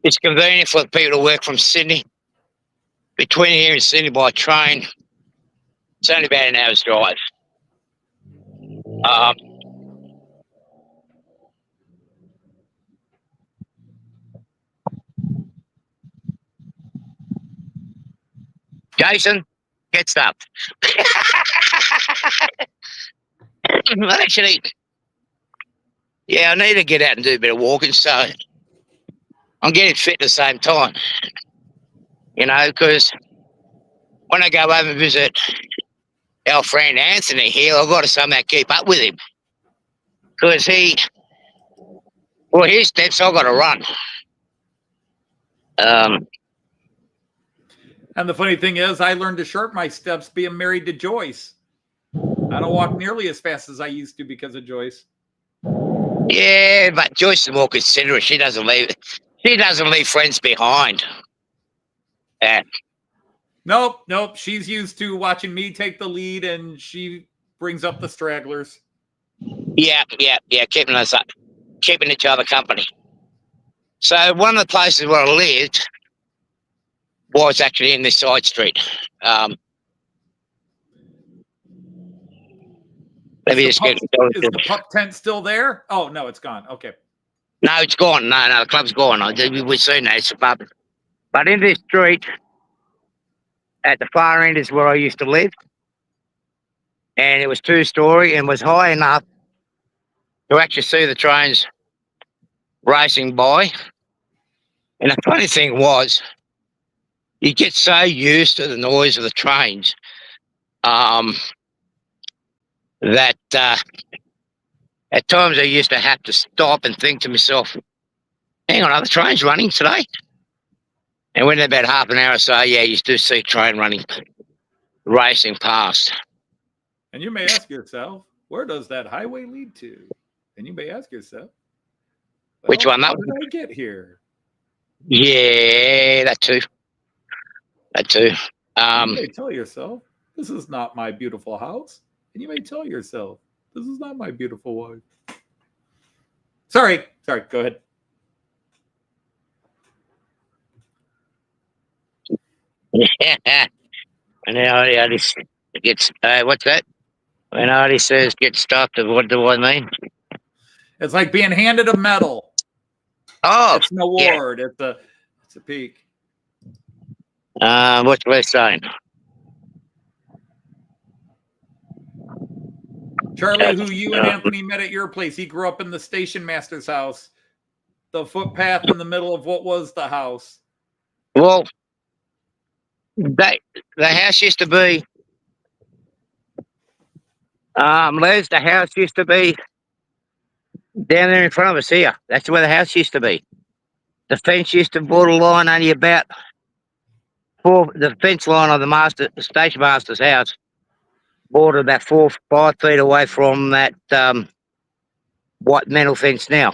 S1: It's convenient for the people to work from Sydney. Between here and Sydney by train, it's only about an hour's drive. Jason, get stuffed. Actually, yeah, I need to get out and do a bit of walking, so I'm getting fit at the same time. You know, because when I go over and visit our friend Anthony here, I've got to somehow keep up with him. Because his steps, I've got to run.
S2: And the funny thing is, I learned to shorten my steps being married to Joyce. I don't walk nearly as fast as I used to because of Joyce.
S1: Yeah, but Joyce is more considerate. She doesn't leave. She doesn't leave friends behind. Yeah,
S2: Nope. She's used to watching me take the lead, and she brings up the stragglers.
S1: yeah. Keeping us up, keeping each other company. So one of the places where I lived was actually in this side street. Let me just get.
S2: Is the pup tent still there? Oh no, it's gone. Okay.
S1: No, it's gone. No, the club's gone. We've seen that. It's a pub. But in this street, at the far end, is where I used to live, and it was 2-story and was high enough to actually see the trains racing by. And the funny thing was, you get so used to the noise of the trains that at times I used to have to stop and think to myself, hang on, are the trains running today? And within about half an hour or so, yeah, you do see a train running, racing past.
S2: And you may ask yourself, where does that highway lead to? And you may ask yourself, well,
S1: Which one?
S2: How did I get here?
S1: Yeah, that too.
S2: You may tell yourself, this is not my beautiful house. And you may tell yourself, this is not my beautiful wife. Sorry, go ahead.
S1: Yeah. And Artie gets, what's that? When Artie says get stuffed, what do I mean?
S2: It's like being handed a medal.
S1: Oh,
S2: it's an award. Yeah. It's a peak.
S1: What's Wes saying?
S2: Charlie, who you and Anthony met at your place, he grew up in the station master's house. The footpath in the middle of what was the house.
S1: Well, the house used to be, Les, the house used to be down there in front of us here. That's where the house used to be. The fence used to borderline only about the fence line of the station master's house bordered about 4 or 5 feet away from that white metal fence now.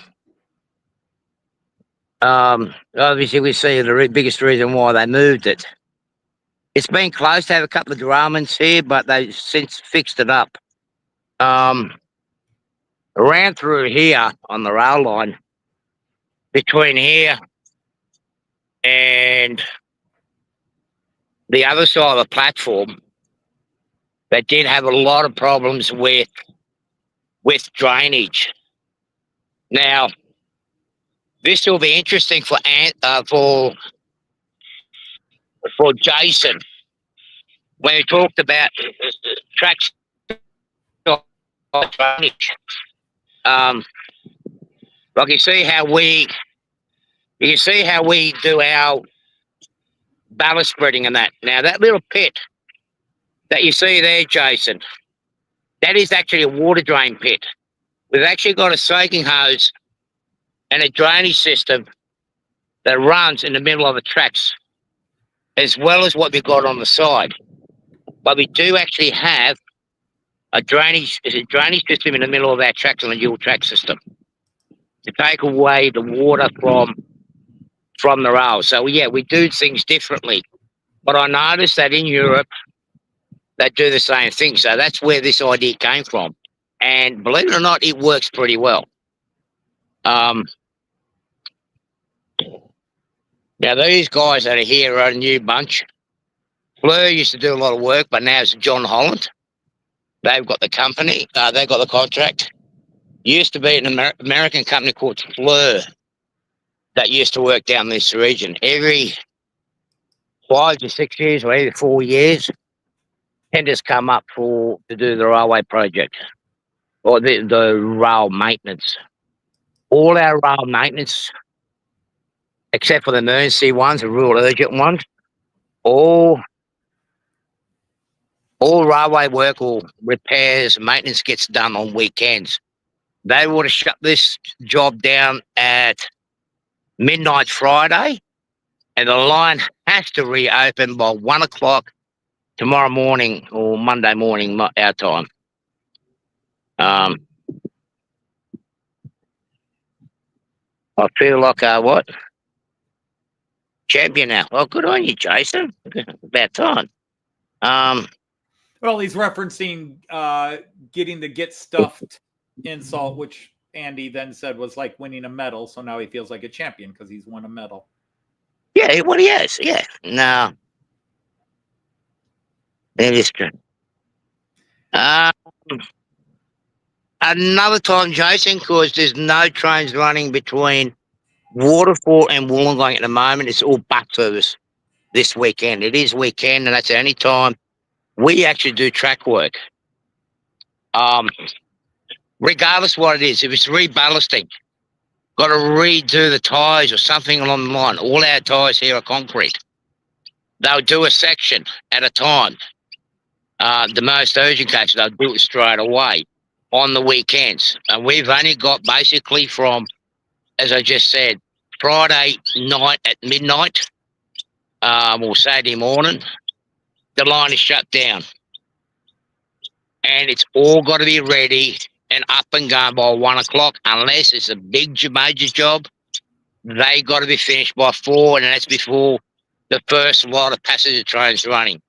S1: Obviously, we see the biggest reason why they moved it. It's been close to have a couple of derailments here, but they've since fixed it up. Around through here on the rail line, between here and the other side of the platform, they did have a lot of problems with drainage. Now, this will be interesting for Jason when he talked about tracks drainage. Like you see how we do our ballast spreading and that. Now that little pit that you see there, Jason, that is actually a water drain pit. We've actually got a soaking hose and a drainage system that runs in the middle of the tracks, as well as what we've got on the side. But we do actually have a drainage system in the middle of our tracks on a dual track system to take away the water from the rail. So yeah, we do things differently. But I noticed that in Europe, they do the same thing. So that's where this idea came from. And believe it or not, it works pretty well. Now, these guys that are here are a new bunch. Fleur used to do a lot of work, but now it's John Holland. They've got the company. They've got the contract. Used to be an American company called Fleur that used to work down this region. Every 5 to 6 years or every 4 years, tenders come up to do the railway project or the rail maintenance. All our rail maintenance, except for the emergency ones, the real urgent ones, all railway work or repairs, maintenance gets done on weekends. They would have shut this job down at midnight Friday, and the line has to reopen by 1 o'clock tomorrow morning or Monday morning, our time. I feel like what? Champion now. Well, good on you, Jason. About time.
S2: Well, he's referencing getting the get stuffed insult, which Andy then said was like winning a medal. So now he feels like a champion because he's won a medal.
S1: Yeah, what he has. Yeah. No. It is true. Um, another time, Jason, because there's no trains running between Waterfall and Wollongong at the moment. It's all bus service this weekend. It is weekend, and that's the only time we actually do track work. Regardless what it is, if it's reballasting, got to redo the tyres or something along the line. All our tyres here are concrete. They'll do a section at a time. The most urgent cases, they'll do it straight away on the weekends. And we've only got basically from, as I just said, Friday night at midnight or Saturday morning, the line is shut down. And it's all got to be ready and up and going by 1 o'clock, unless it's a big major job. They got to be finished by 4, and that's before the first lot of passenger trains running.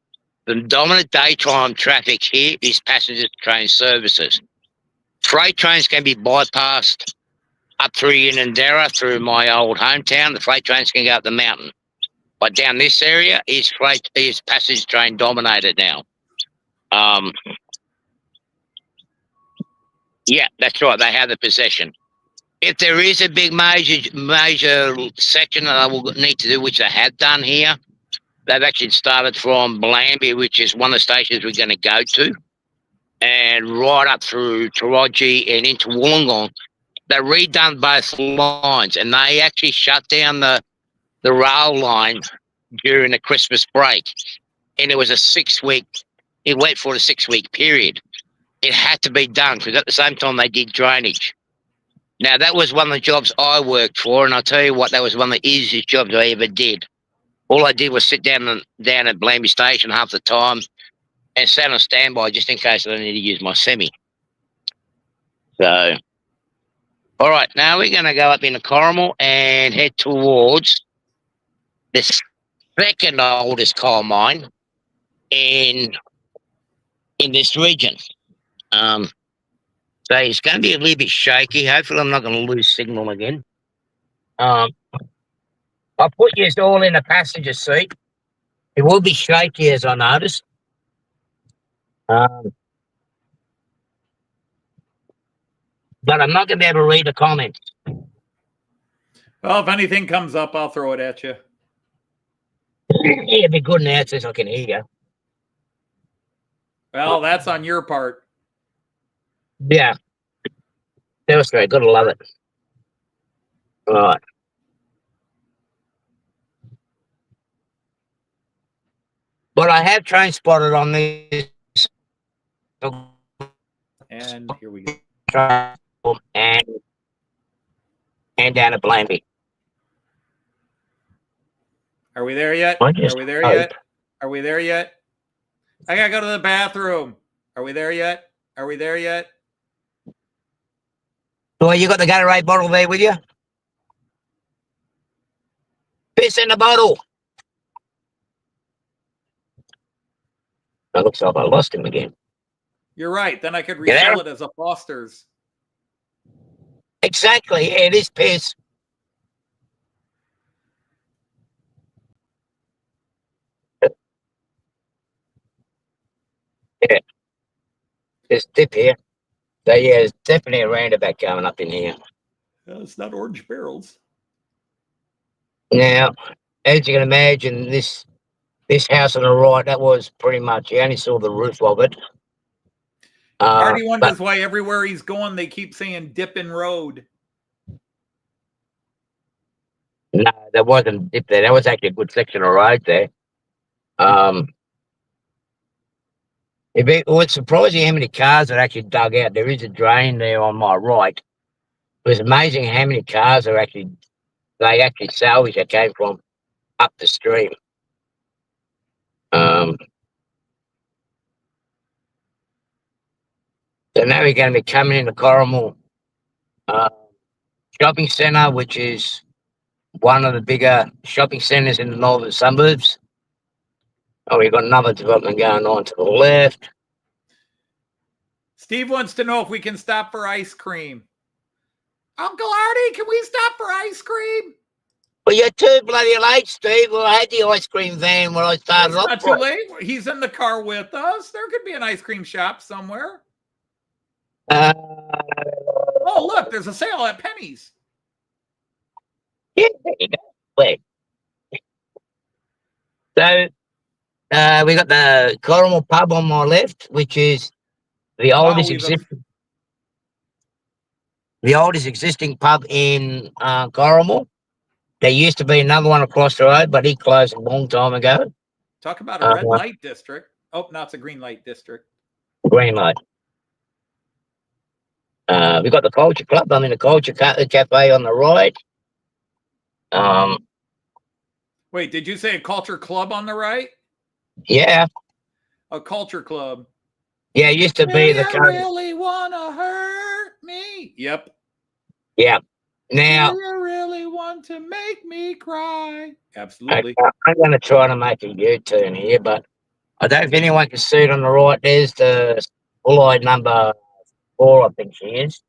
S1: The dominant daytime traffic here is passenger train services. Freight trains can be bypassed up through Unanderra, through my old hometown. The freight trains can go up the mountain. But down this area is passenger train dominated now. Yeah, that's right. They have the possession. If there is a big major section that I will need to do, which they have done here, they've actually started from Blamby, which is one of the stations we're going to go to, and right up through Taraji and into Wollongong. They redone both lines, and they actually shut down the rail line during the Christmas break. And it was a 6-week, it went for a 6-week period. It had to be done because at the same time they did drainage. Now, that was one of the jobs I worked for, and I'll tell you what, that was one of the easiest jobs I ever did. All I did was sit down at Blamby Station half the time and sat on standby just in case I need to use my semi. So, all right, now we're going to go up into Corrimal and head towards the second oldest coal mine in this region. So it's going to be a little bit shaky. Hopefully I'm not going to lose signal again. I put you all in the passenger seat. It will be shaky, as I noticed. But I'm not going to be able to read the comments.
S2: Well, if anything comes up, I'll throw it at you.
S1: It'd be good now since I can hear you.
S2: Well, that's on your part.
S1: Yeah. That was great. Gotta love it. All right. But I have train spotted on this.
S2: And here we go.
S1: And down at Blamby.
S2: Are we there yet? Are we there yet? Are we there yet? I gotta go to the bathroom. Are we there yet? Are we there yet?
S1: Well, you got the Gatorade bottle there with you? Piss in the bottle. That looks like I lost him again.
S2: You're right. Then I could resell it as a Foster's.
S1: Exactly. Yeah, it is piss. Yeah. There's dip here. So, yeah, there's definitely a roundabout coming up in here.
S2: It's not orange barrels.
S1: Now, as you can imagine, this house on the right, that was pretty much, you only saw the roof of it.
S2: Artie wonders why everywhere he's going, they keep saying Dippin' Road.
S1: No, there wasn't dip there. That was actually a good section of road there. It was surprising how many cars are actually dug out. There is a drain there on my right. It was amazing how many cars they actually salvaged that came from up the stream. So now we're going to be coming into Corrimal
S3: shopping centre, which is one of the bigger shopping centres in the northern suburbs. Oh, we've got another development going on to the left.
S2: Steve wants to know if we can stop for ice cream. Uncle Artie, can we stop for ice cream?
S3: Well, you're too bloody late, Steve. Well, I had the ice cream van when I started
S2: It's
S3: off.
S2: not too late. He's in the car with us. There could be an ice cream shop somewhere. Oh, look, there's a sale at Penny's.
S3: Yeah, there you go. Wait. So, we got the Coronel pub on my left, which is the oldest existing pub in Coronel. There used to be another one across the road, but he closed a long time ago.
S2: Talk about a red light district. Oh, no, it's a green light district.
S3: Green light. We got the Culture Club. I'm in the Culture Cafe on the right.
S2: Wait, did you say a culture club on the right?
S3: Yeah.
S2: A culture club.
S3: Yeah, it used to be the
S2: you really wanna hurt me? Yep.
S3: Yeah. Now
S2: you really want to make me cry? Absolutely.
S3: I'm going to try to make a U-turn here, but I don't know if anyone can see it on the right. There's the bull-eyed number 4, I think she is,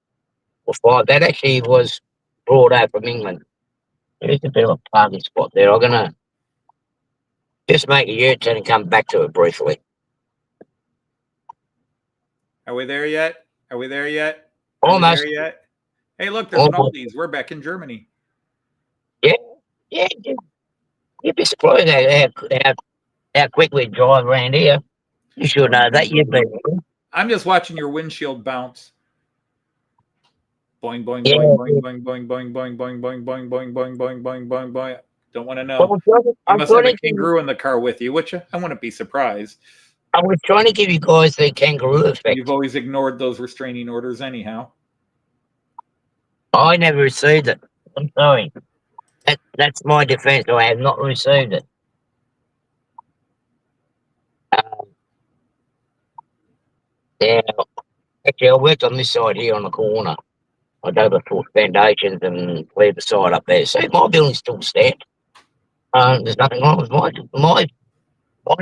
S3: or 5. That actually was brought out from England. There's a bit of a parking spot there. I'm going to just make a U-turn and come back to it briefly.
S2: Are we there yet? Are we there yet?
S3: Almost.
S2: There yet? Hey, look, there's an Aldi's. We're back in Germany.
S3: Yeah. You'd be surprised how quick we drive around here. You should know that. You've been.
S2: I'm just watching your windshield bounce. Boing, boing, boing, boing, boing, boing, boing, boing, boing, boing, boing, boing, boing, boing, boing, boing, boing. Don't want to know. You must have a kangaroo in the car with you, which I wouldn't be surprised.
S3: I was trying to give you guys the kangaroo effect.
S2: You've always ignored those restraining orders anyhow.
S3: I never received it. I'm sorry. That's my defense. I have not received it. Yeah. Actually, I worked on this side here on the corner. I dug the foundations and cleared the side up there. So my building's still stand. There's nothing wrong with my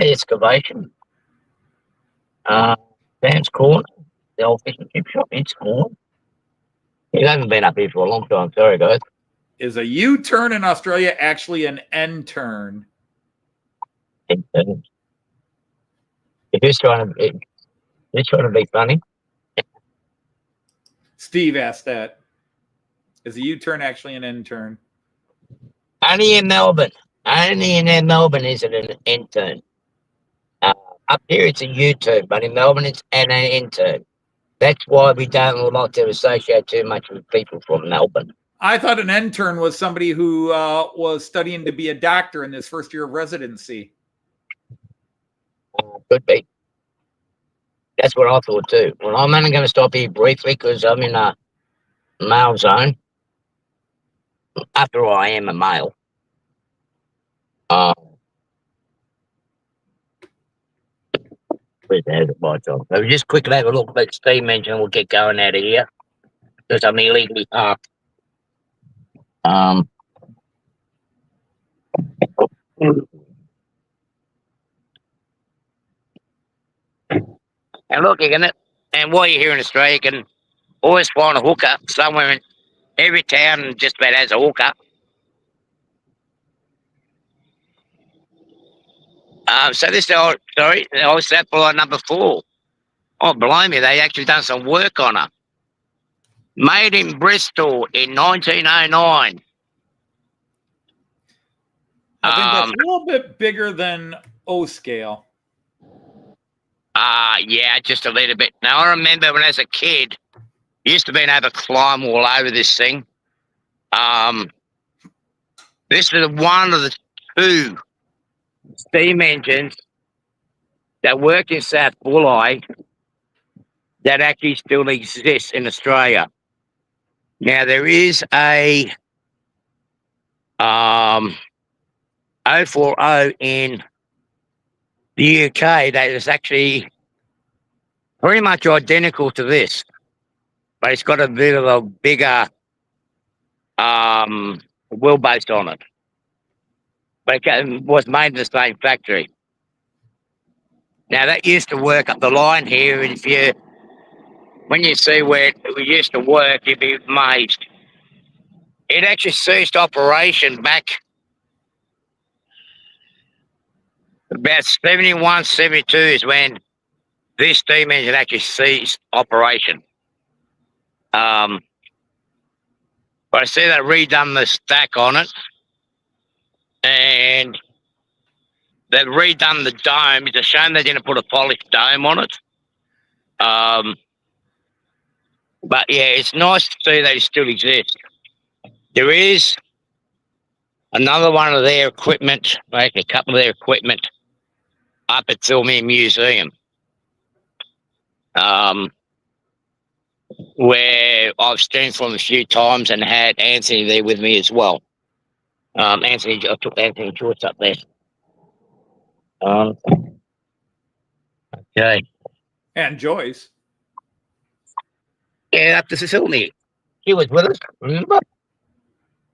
S3: excavation. Sam's Corner, the old fish and chip shop, it's cool. You haven't been up here for a long time. Sorry, guys.
S2: Is a U-turn in Australia actually an N-turn?
S3: It's just trying to be funny.
S2: Steve asked that. Is a U-turn actually an N-turn?
S3: Only in Melbourne. Only in Melbourne is it an N-turn. Up here it's a U-turn, but in Melbourne it's an N-turn. That's why we don't like to associate too much with people from Melbourne.
S2: I thought an intern was somebody who was studying to be a doctor in his first year of residency.
S3: Could be. That's what I thought too. Well, I'm only going to stop here briefly because I'm in a male zone. After all, I am a male. Where's the hazard lights on? So we just quickly have a look at the steam engine and we'll get going out of here. Because I'm illegally parked. And look, and while you're here in Australia, you can always find a hooker somewhere in every town just about has a hooker. So this old sapphire number 4. Oh, blimey, they actually done some work on her. Made in Bristol in 1909.
S2: I think that's a little bit bigger than O scale.
S3: Yeah, just a little bit. Now, I remember when I was a kid, I used to be able to climb all over this thing. This is one of the 2 steam engines that worked in South Bulli that actually still exists in Australia. Now, there is a 040 in the UK that is actually pretty much identical to this, but it's got a bit of a bigger
S1: wheelbase on it. But it was made in the same factory. Now, that used to work up the line here, and when you see where it used to work, you'd be amazed. It actually ceased operation back about 71, 72 is when this steam engine actually ceased operation. But I see they redone the stack on it, and they've redone the dome. It's a shame they didn't put a polished dome on it. But yeah, it's nice to see they still exist. There is another one of their equipment, like a couple of their equipment, up at Silmere Museum, where I've stayed from a few times and had Anthony there with me as well. I took Anthony George up there. Okay.
S2: And Joyce.
S1: Yeah, up to Silmere. She was with us, remember?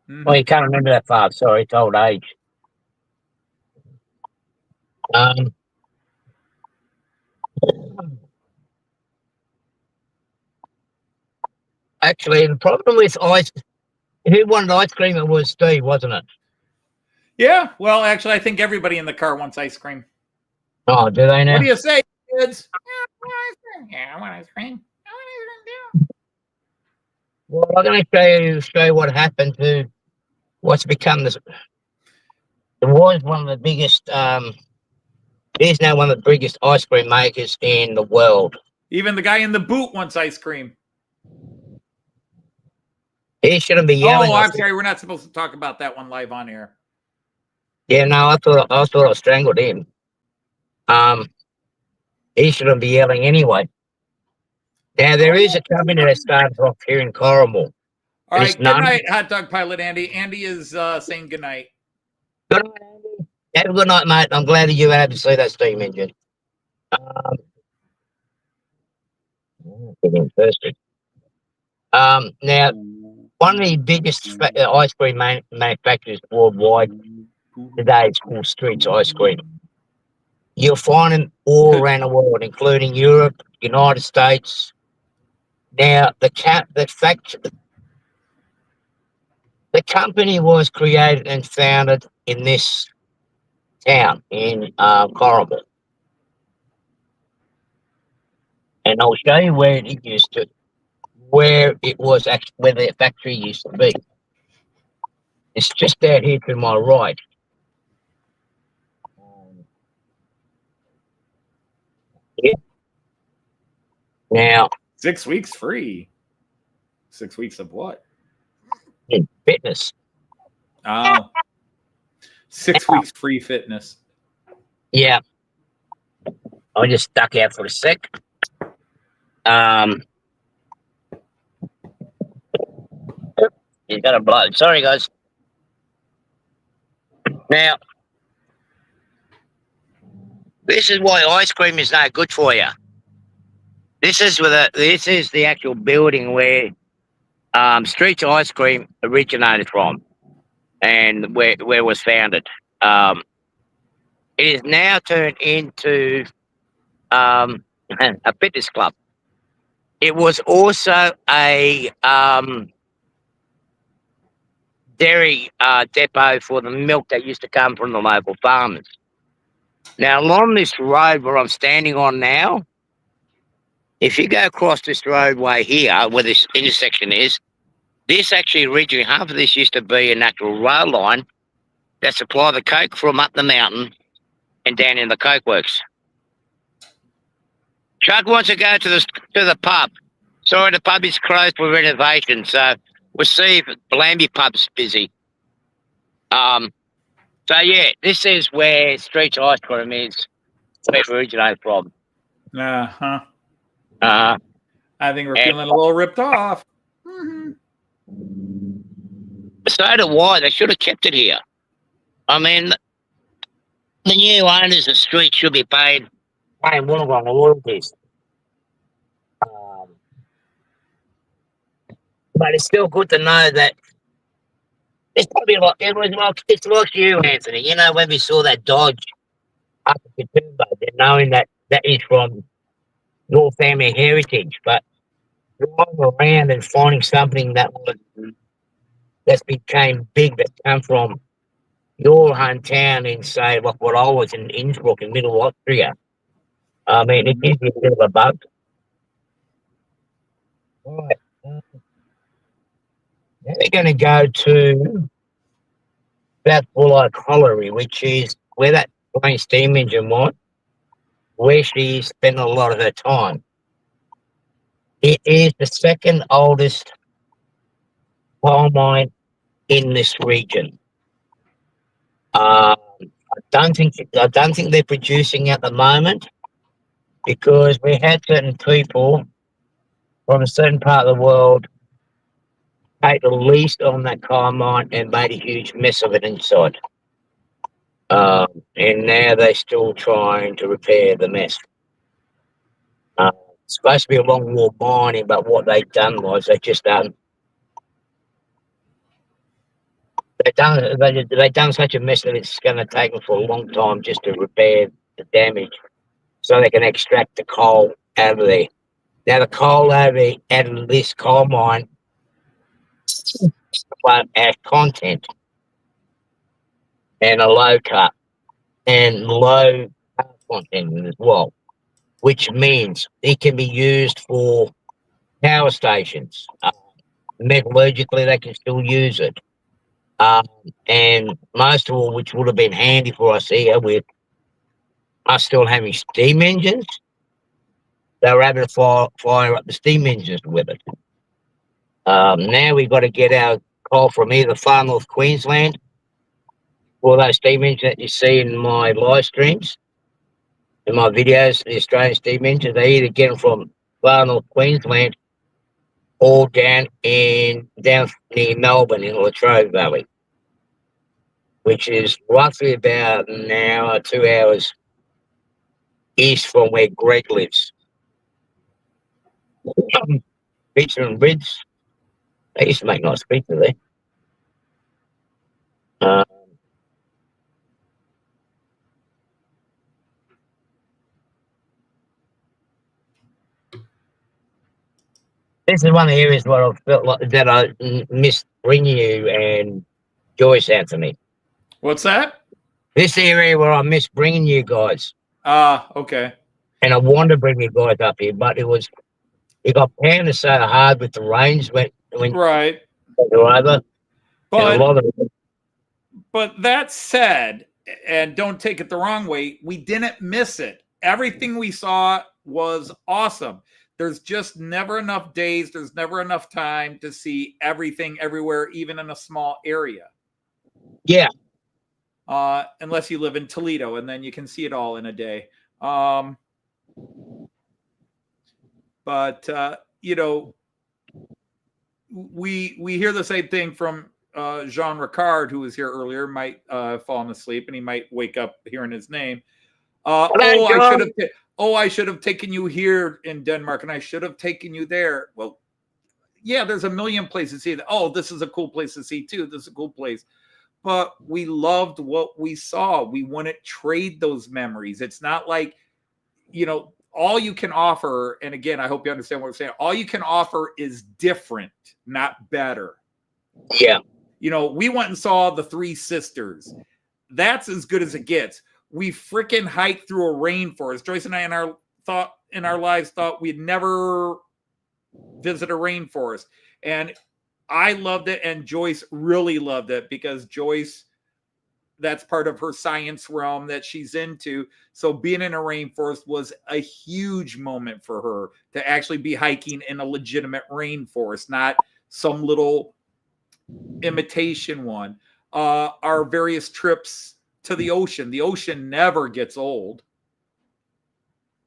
S2: Mhm.
S1: Well, you can't remember that far. Sorry, it's old age. Actually, the problem with who wanted ice cream? It was Steve, wasn't it?
S2: Yeah. Well, actually, I think everybody in the car wants ice cream.
S1: Oh, do they now?
S2: What do you say, kids? Yeah, I want ice cream. I want ice cream too.
S1: Well, I'm going to show you what happened to what's become this. It was one of the biggest. It is now one of the biggest ice cream makers in the world.
S2: Even the guy in the boot wants ice cream.
S1: He shouldn't be yelling.
S2: Oh, I'm sorry. We're not supposed to talk about that one live on air.
S1: Yeah, no, I thought I strangled him. He shouldn't be yelling anyway. Now there is a company that started off here in Corrimal.
S2: All right. Good night, hot dog pilot Andy. Andy is saying good night.
S1: Good night, Andy. Have a good night, mate. I'm glad that you were able to see that steam engine. Getting thirsty. Now, one of the biggest ice cream manufacturers worldwide today is called Streets Ice Cream. You'll find them all around the world, including Europe, United States. Now, the company was created and founded in this town in Corrimal. And I'll show you where it was actually, where the factory used to be. It's just out here to my right. Yeah. Now,
S2: 6 weeks free. 6 weeks of what?
S1: in fitness.
S2: Oh. 6 weeks free fitness.
S1: Yeah. I just stuck out for a sec. You got a blow. Sorry, guys. Now, this is why ice cream is not good for you. This is the actual building where Streets Ice Cream originated from, and where it was founded. It is now turned into a fitness club. It was also a dairy depot for the milk that used to come from the local farmers. Now, along this road where I'm standing on now, if you go across this roadway here, where this intersection is, this actually originally, half of this used to be a natural rail line that supplied the coke from up the mountain and down in the coke works. Chuck wants to go to the pub. Sorry, the pub is closed for renovation, so we'll see if Blamby pub's busy. So yeah, this is where Streets Ice Cream is, where it originated from.
S2: Uh-huh.
S1: I
S2: think we're feeling a little ripped off.
S1: So do I. They should have kept it here. I mean, the new owners of Street should be paying Wollongong royalties. But it's still good to know that
S3: It's probably like it's like you, Anthony. You know, when we saw that Dodge up at Katoomba, knowing that is from your family heritage, but driving around and finding something that's became big that come from your hometown in, say, like what I was in Innsbruck in Middle Austria. I mean, it gives you a bit of a bug. Right. Now we're going to go to South Wollongong Colliery, which is where that plain steam engine was, where she spent a lot of her time. It is the second oldest coal mine in this region. I don't think they're producing at the moment because we had certain people from a certain part of the world take the lease on that coal mine and made a huge mess of it inside. And now they're still trying to repair the mess. It's supposed to be a long wall mining, but what they've done was they done such a mess that it's going to take them for a long time just to repair the damage, so they can extract the coal out of there. Now the coal out of this coal mine has content and a low cut and low content as well, which means it can be used for power stations. Metallurgically, they can still use it. And most of all, which would have been handy for us here with us still having steam engines, they were able to fire up the steam engines with it. Now we've got to get our coal from either far north Queensland or those steam engines that you see in my live streams, in my videos, the Australian steam engines. They either get them from far north Queensland or down near Melbourne in Latrobe Valley, which is roughly about an hour, 2 hours east from where Greg lives. Pizza and Ribs. They used to make nice pizza there. This is one of the areas where I felt like that I missed bringing you and Joyce out to me.
S2: What's that?
S3: This area where I missed bringing you guys.
S2: Okay.
S3: And I wanted to bring you guys up here, but it got pounded so hard with the rains when
S2: Right.
S3: you're over.
S2: But that said, and don't take it the wrong way, we didn't miss it. Everything we saw was awesome. There's just never enough days. There's never enough time to see everything everywhere, even in a small area.
S3: Yeah.
S2: Unless you live in Toledo, and then you can see it all in a day. But you know, we hear the same thing from Jean Ricard, who was here earlier. Might have fallen asleep, and he might wake up hearing his name. I should have taken you here in Denmark, and I should have taken you there. Well, yeah, there's a million places to see that. Oh, this is a cool place to see too. This is a cool place. But we loved what we saw. We wouldn't trade those memories. It's not like, you know, all you can offer, and again, I hope you understand what I'm saying, all you can offer is different, not better.
S3: Yeah.
S2: You know, we went and saw the Three Sisters. That's as good as it gets. We freaking hiked through a rainforest. Joyce and I in our lives thought we'd never visit a rainforest. And I loved it, and Joyce really loved it because Joyce, that's part of her science realm that she's into. So being in a rainforest was a huge moment for her to actually be hiking in a legitimate rainforest, not some little imitation one. Our various trips to the ocean never gets old.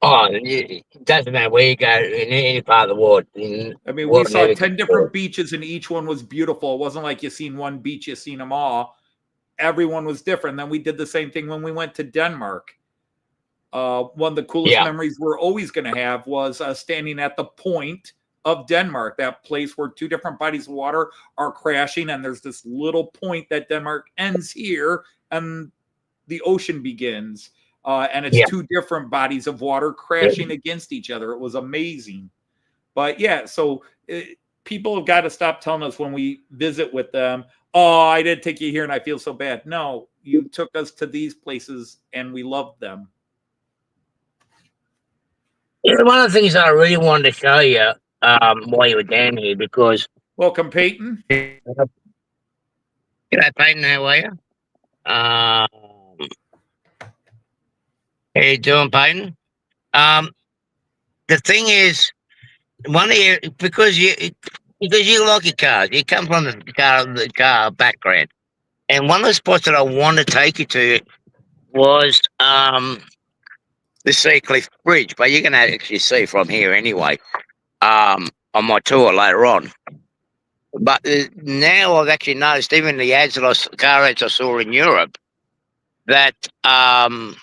S3: Oh, it doesn't matter where you go in any part of the world.
S2: I mean, we saw 10 different beaches, and each one was beautiful. It wasn't like you seen one beach, you seen them all. Everyone was different. Then we did the same thing when we went to Denmark. One of the coolest memories we're always going to have was standing at the point of Denmark, that place where two different bodies of water are crashing, and there's this little point that Denmark ends here, and the ocean begins. And it's
S3: Yeah.
S2: two different bodies of water crashing against each other. It was amazing. But yeah, so people have got to stop telling us when we visit with them, oh, I didn't take you here and I feel so bad. No, you took us to these places and we loved them.
S3: Yeah, one of the things I really wanted to show you while you were down here, because
S2: Welcome, Peyton.
S3: G'day, Peyton, how are you? How you doing, Peyton? The thing is, one of you, because you like your cars, you come from the car background, and one of the spots that I want to take you to was the Seacliff Bridge, but you're going to actually see from here anyway on my tour later on. But now I've actually noticed, even the car ads I saw in Europe, that the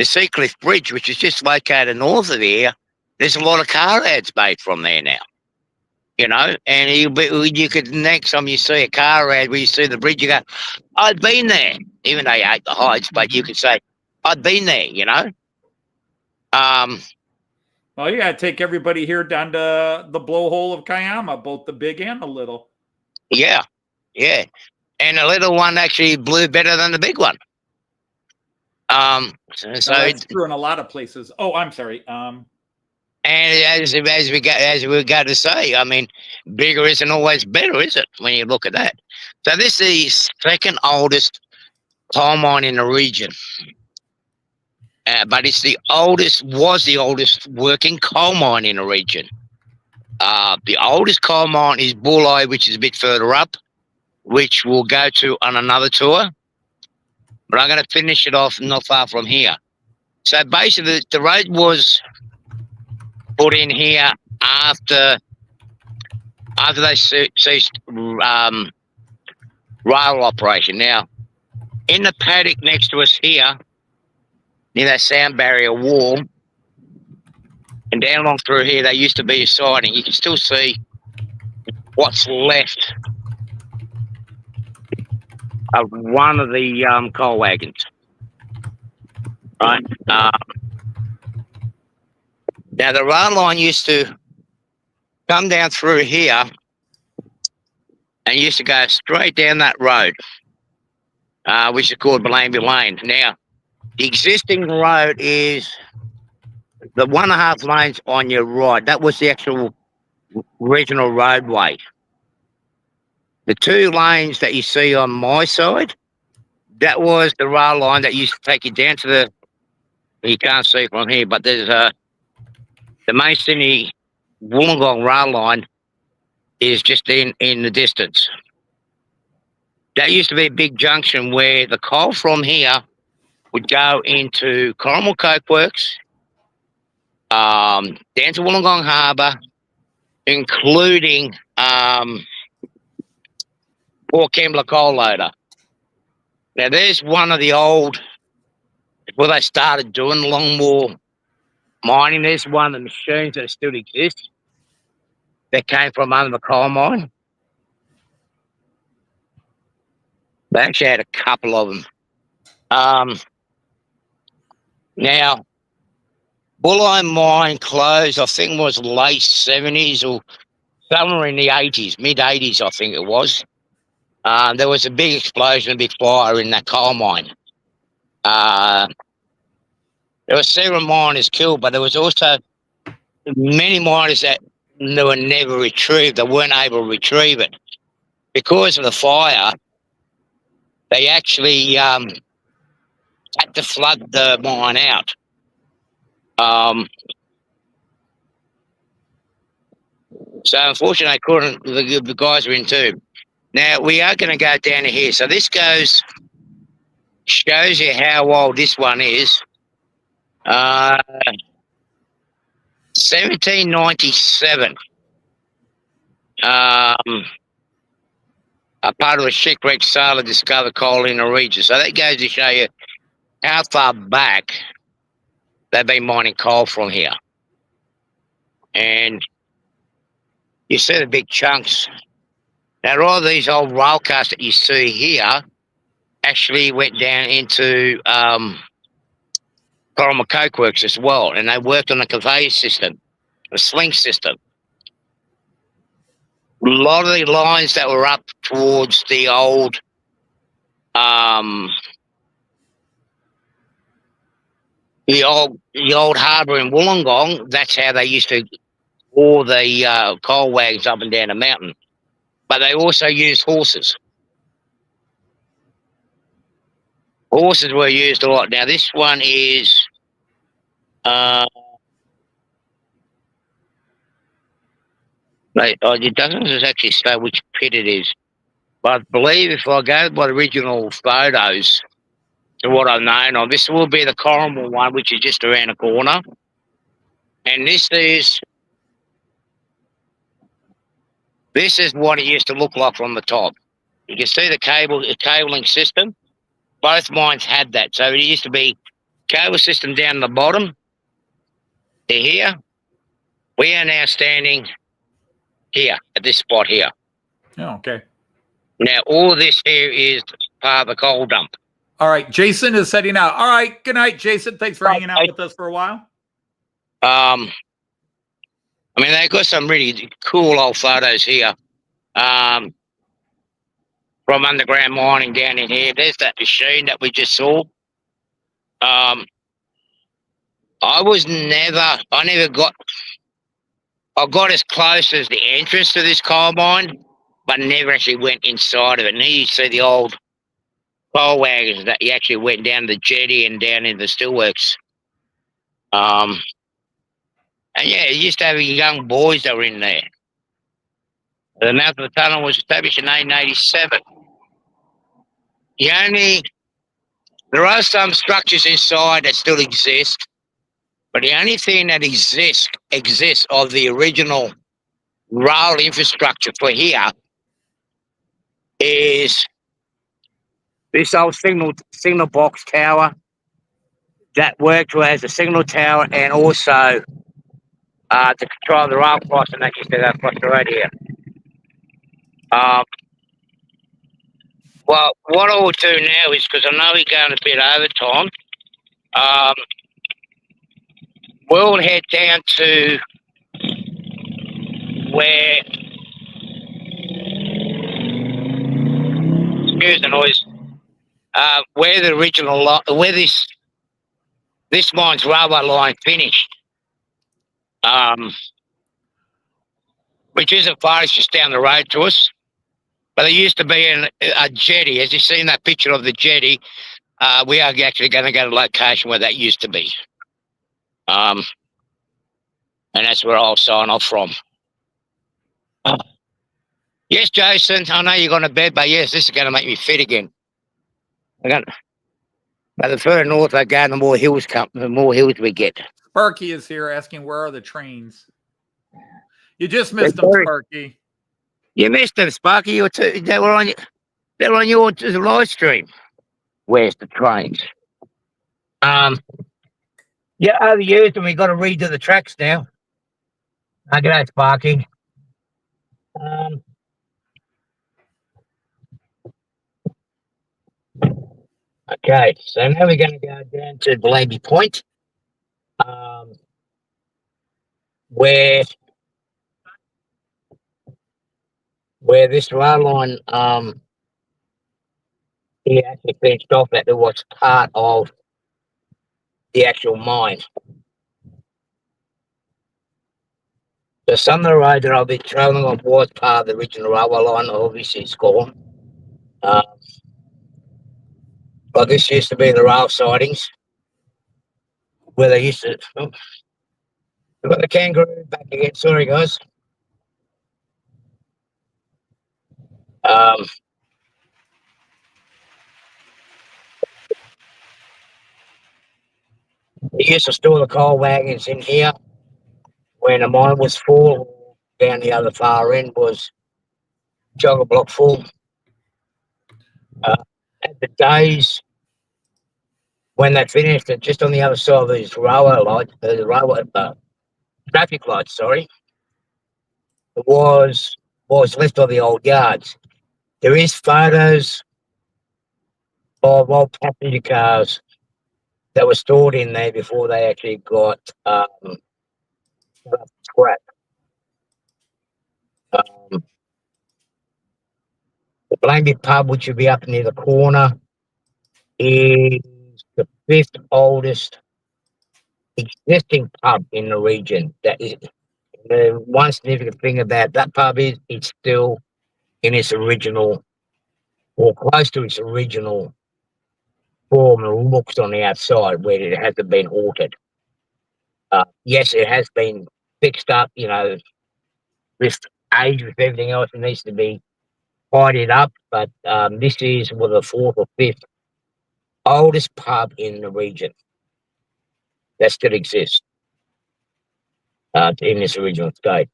S3: Seacliff Bridge, which is just located north of here, there's a lot of car ads made from there now. You know, and you could, next time you see a car ad where you see the bridge, you go, I've been there, even though you hate the heights, but you could say, I've been there, you know.
S2: Well, you got to take everybody here down to the blowhole of Kiama, both the big and the little.
S3: Yeah, yeah. And the little one actually blew better than the big one. So
S2: that's true in a lot of places. Oh, I'm sorry.
S3: And as we go to say, I mean, bigger isn't always better, is it? When you look at that. So this is the second oldest coal mine in the region, but it's was the oldest working coal mine in the region. The oldest coal mine is Bulleye, which is a bit further up, which we'll go to on another tour. But I'm going to finish it off not far from here. So basically, the road was put in here after they ceased rail operation. Now, in the paddock next to us here, near that sound barrier wall, and down along through here, there used to be a siding. You can still see what's left of one of the coal wagons. Right? Now, the rail line used to come down through here and used to go straight down that road, which is called Bellambi Lane. Now, the existing road is the 1.5 lanes on your right. That was the actual regional roadway. The 2 lanes that you see on my side, that was the rail line that used to take you down to the, you can't see from here, but there's the main Sydney Wollongong rail line is just in the distance. That used to be a big junction where the coal from here would go into Coromel Coke Works, down to Wollongong Harbour, including Port Kembla coal loader. Now, there's one of the old, where they started doing longmore mining. There's one of the machines that still exists that came from under the coal mine. They actually had a couple of them. Now, Bulleye Mine closed, I think it was late 70s or somewhere in the 80s, mid-80s, I think it was. There was a big explosion, a big fire in that coal mine. There were several miners killed, but there was also many miners that were never retrieved. They weren't able to retrieve it. Because of the fire, they actually had to flood the mine out. So unfortunately, the guys were in too. Now, we are going to go down to here. So this shows you how old this one is. 1797. A part of a shipwrecked sailor discovered coal in the region. So that goes to show you how far back they've been mining coal from here. And
S1: you see the big chunks. Now, all these old rail cars that you see here actually went down into Corrimal Coke Works as well, and they worked on a conveyor system, a sling system. A lot of the lines that were up towards the old the old harbour in Wollongong, that's how they used to haul the coal wagons up and down the mountain. But they also used horses. Horses were used a lot. Now this one is it doesn't actually say which pit it is. But I believe if I go by the original photos, to what I've known of, this will be the Corrimal one, which is just around the corner. And this is what it used to look like from the top. You can see the cabling system. Both mines had that. So it used to be cable system down the bottom to here. We are now standing here at this spot here.
S2: Oh, okay.
S1: Now all of this here is part of the coal dump.
S2: All right, Jason is heading out. All right, good night, Jason. Thanks for hanging out with us for a while.
S1: I mean, they've got some really cool old photos here from underground mining down in here. There's that machine that we just saw. I got as close as the entrance to this coal mine, but never actually went inside of it. And here you see the old coal wagons that you actually went down the jetty and down into the steelworks. And yeah, you used to have young boys that were in there. The mouth of the tunnel was established in 1887. There are some structures inside that still exist, but the only thing that exists of the original rail infrastructure for here is this old signal box tower that worked as a signal tower and also to control the rail crossing that used to go across the road here. Well, what I will do now is, because I know we're going a bit over time, we'll head down to where, excuse the noise, where the original where this mine's railway line finished, which isn't far, it's just down the road to us. But there used to be a jetty. As you see in that picture of the jetty, we are actually going to go to the location where that used to be. And that's where I'll sign off from. Yes, Jason, I know you're going to bed, but yes, this is going to make me fit again. But the further north I go, the more hills we get.
S2: Sparky is here asking, where are the trains? You just missed them, Sparky.
S1: You missed them, Sparky. They were on your live stream. Where's the trains? Yeah, overused, and we got to redo the tracks now. G'day, Sparky. Okay, so now we're going to go down to Blaby Point, where this rail line he actually finished off at. It was part of the actual mine. So some of the road that I'll be travelling on was part of the original railway line. Obviously, it's gone. But this used to be the rail sidings where they used to. Oh, we've got the kangaroo back again. Sorry, guys. They used to store the coal wagons in here when the mine was full. Down the other far end was chocker block full. At the days when they finished it, just on the other side of these railway lights, the railway traffic lights, sorry,
S3: was left of the old yards. There is photos of old passenger cars that were stored in there before they actually got scrapped. The Blamby pub, which would be up near the corner, is the 5th oldest existing pub in the region. That is the one significant thing about that pub is it's still in its original, or close to its original form and looks on the outside, where it hasn't been altered. Yes, it has been fixed up, with age, with everything else, it needs to be tidied up, but this is the 4th or 5th oldest pub in the region that still exists in this original state.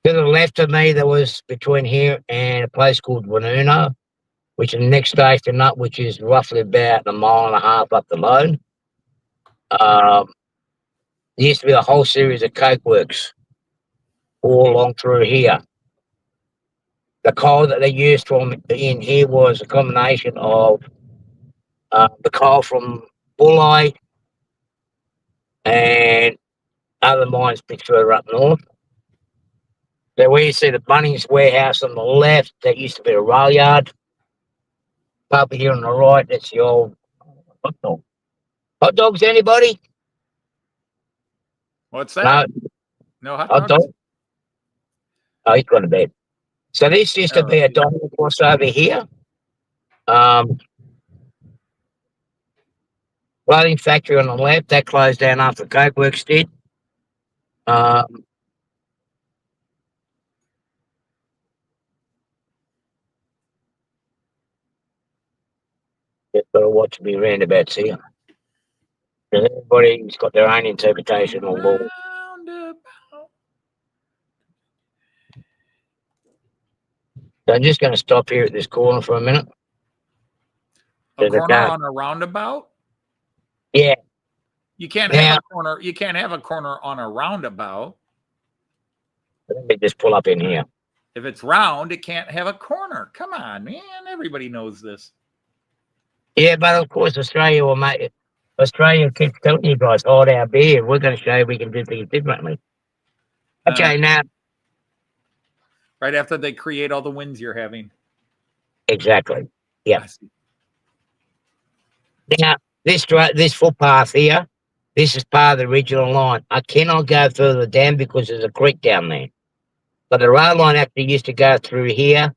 S3: To the left of me, there was between here and a place called Wollongong, which is the next station up, which is roughly about a mile and a half up the road. There used to be a whole series of coke works all along through here. The coal that they used from in here was a combination of the coal from Bulleye and other mines a bit further up north. So where you see the Bunnings warehouse on the left, that used to be a rail yard. Up here on the right, that's the old hot dog. Hot dogs, anybody?
S2: What's that? No hot
S3: Hot
S2: dogs?
S3: dog? Oh, he's gone to bed. So this used to be a dog course over here. Clothing factory on the left, that closed down after coke works did. Just got to watch me roundabouts here. Everybody's got their own interpretation on law. So I'm just going to stop here at this corner for a minute.
S2: A corner on a roundabout?
S3: Yeah.
S2: You can't have a corner. You can't have a corner on a roundabout.
S3: Let me just pull up in here.
S2: If it's round, it can't have a corner. Come on, man. Everybody knows this.
S3: Yeah, but of course Australia will make it. Australia keeps telling you guys, hold our beer. We're going to show you we can do things differently. Okay, now.
S2: Right after they create all the wins you're having.
S3: Exactly. Yeah. Now, this footpath here, this is part of the regional line. I cannot go further down because there's a creek down there. But the rail line actually used to go through here.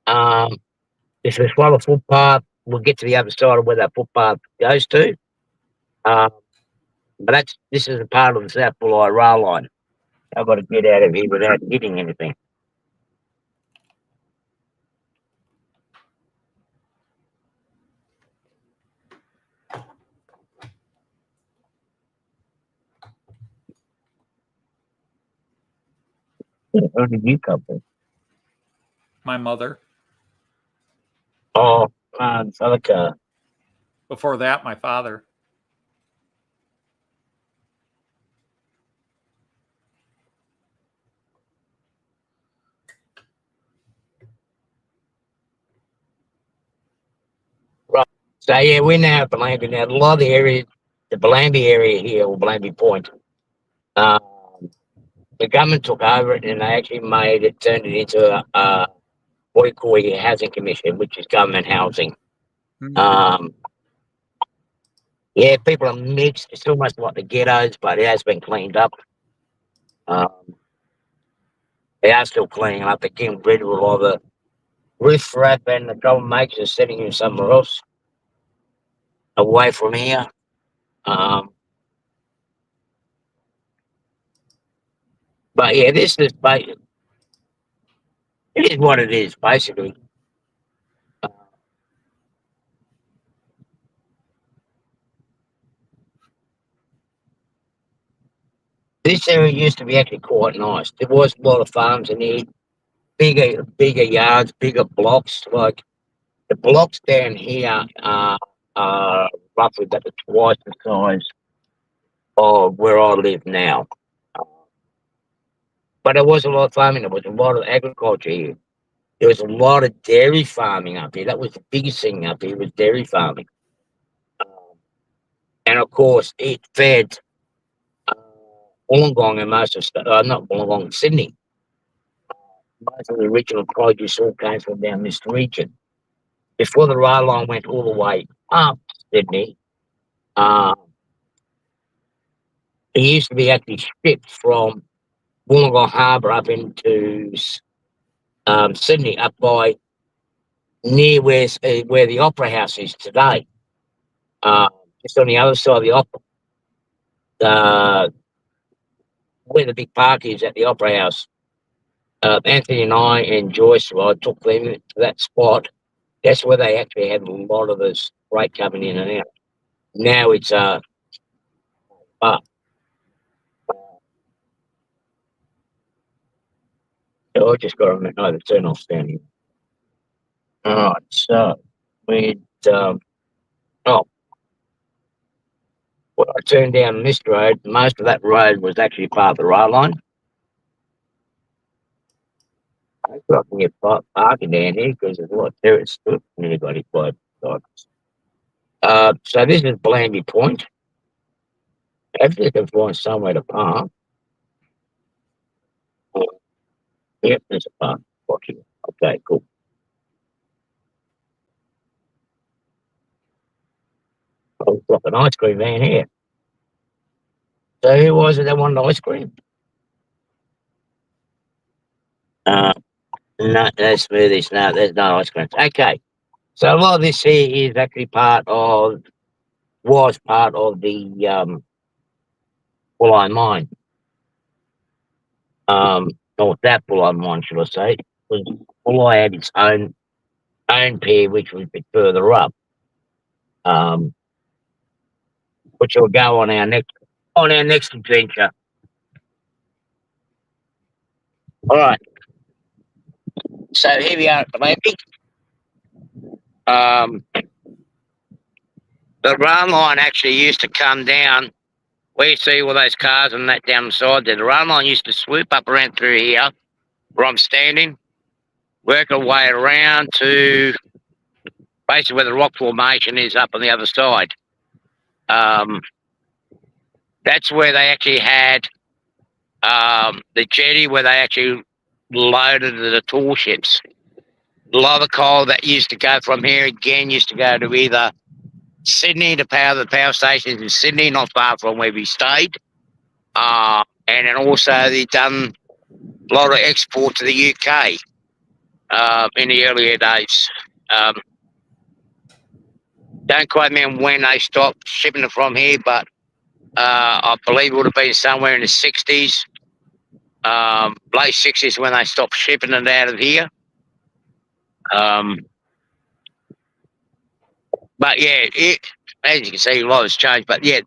S3: If we follow the footpath, we'll get to the other side of where that footpath goes to. But this is a part of the South Bulleye rail line. I've got to get out of here without hitting anything. Where did you come from?
S2: My mother.
S3: Oh, Ausmerica.
S2: Before that, my father.
S3: Right. So yeah, we're now at Blamby. Now a lot of the area, the Blamby area here, or Blamby Point, the government took over it and they actually turned it into a what we call a housing commission, which is government housing. Yeah, people are mixed. It's almost like the ghettos, but it has been cleaned up. They are still cleaning up. They're getting rid of all the riffraff and the troublemakers are sitting in somewhere else, away from here. But yeah, this is basically, it is what it is, basically. This area used to be actually quite nice. There was a lot of farms in here, bigger yards, bigger blocks. Like the blocks down here are roughly about twice the size of where I live now. But there was a lot of farming. There was a lot of agriculture here. There was a lot of dairy farming up here. That was the biggest thing up here was dairy farming. And of course, it fed uh, Wollongong and most of not Wollongong, Sydney. Most of the original produce all came from down this region. Before the rail line went all the way up Sydney, it used to be actually shipped from Wollongong Harbour up into Sydney, up by near where the Opera House is today. Just on the other side of the Opera, where the big park is at the Opera House. Anthony and I and Joyce, I took them to that spot. That's where they actually had a lot of this freight coming in and out. Now it's so I just got to know the turn off down here. All right, so we'd when I turned down this road, most of that road was actually part of the rail line. I can get parking down here because there's a lot of terrace to it. Nearly got it by so this is Blandy Point. Hopefully, I can find somewhere to park. Yep, there's a park. Okay, cool. I've got an ice cream van here. So who was it that wanted ice cream? No, no smoothies. No, there's no ice cream. Okay. So a lot of this here is actually was part of the Wollongong mine. Or that Wollongong mine, should I say. Wollongong had its own pier, which was a bit further up. Which will go on our next adventure. All right. So here we are at the landing. The rail line actually used to come down. Where you see all those cars and that down the side there. The rail line used to swoop up around through here, where I'm standing, work our way around to basically where the rock formation is up on the other side. That's where they actually had the jetty where they actually loaded the tall ships. A lot of the coal that used to go from here again used to go to either Sydney to power the power stations in Sydney, not far from where we stayed. And then also they done a lot of export to the UK in the earlier days. Don't quote me on when they stopped shipping it from here, but I believe it would have been somewhere in the 60s, late 60s when they stopped shipping it out of here. But yeah, as you can see, a lot has changed. But yeah,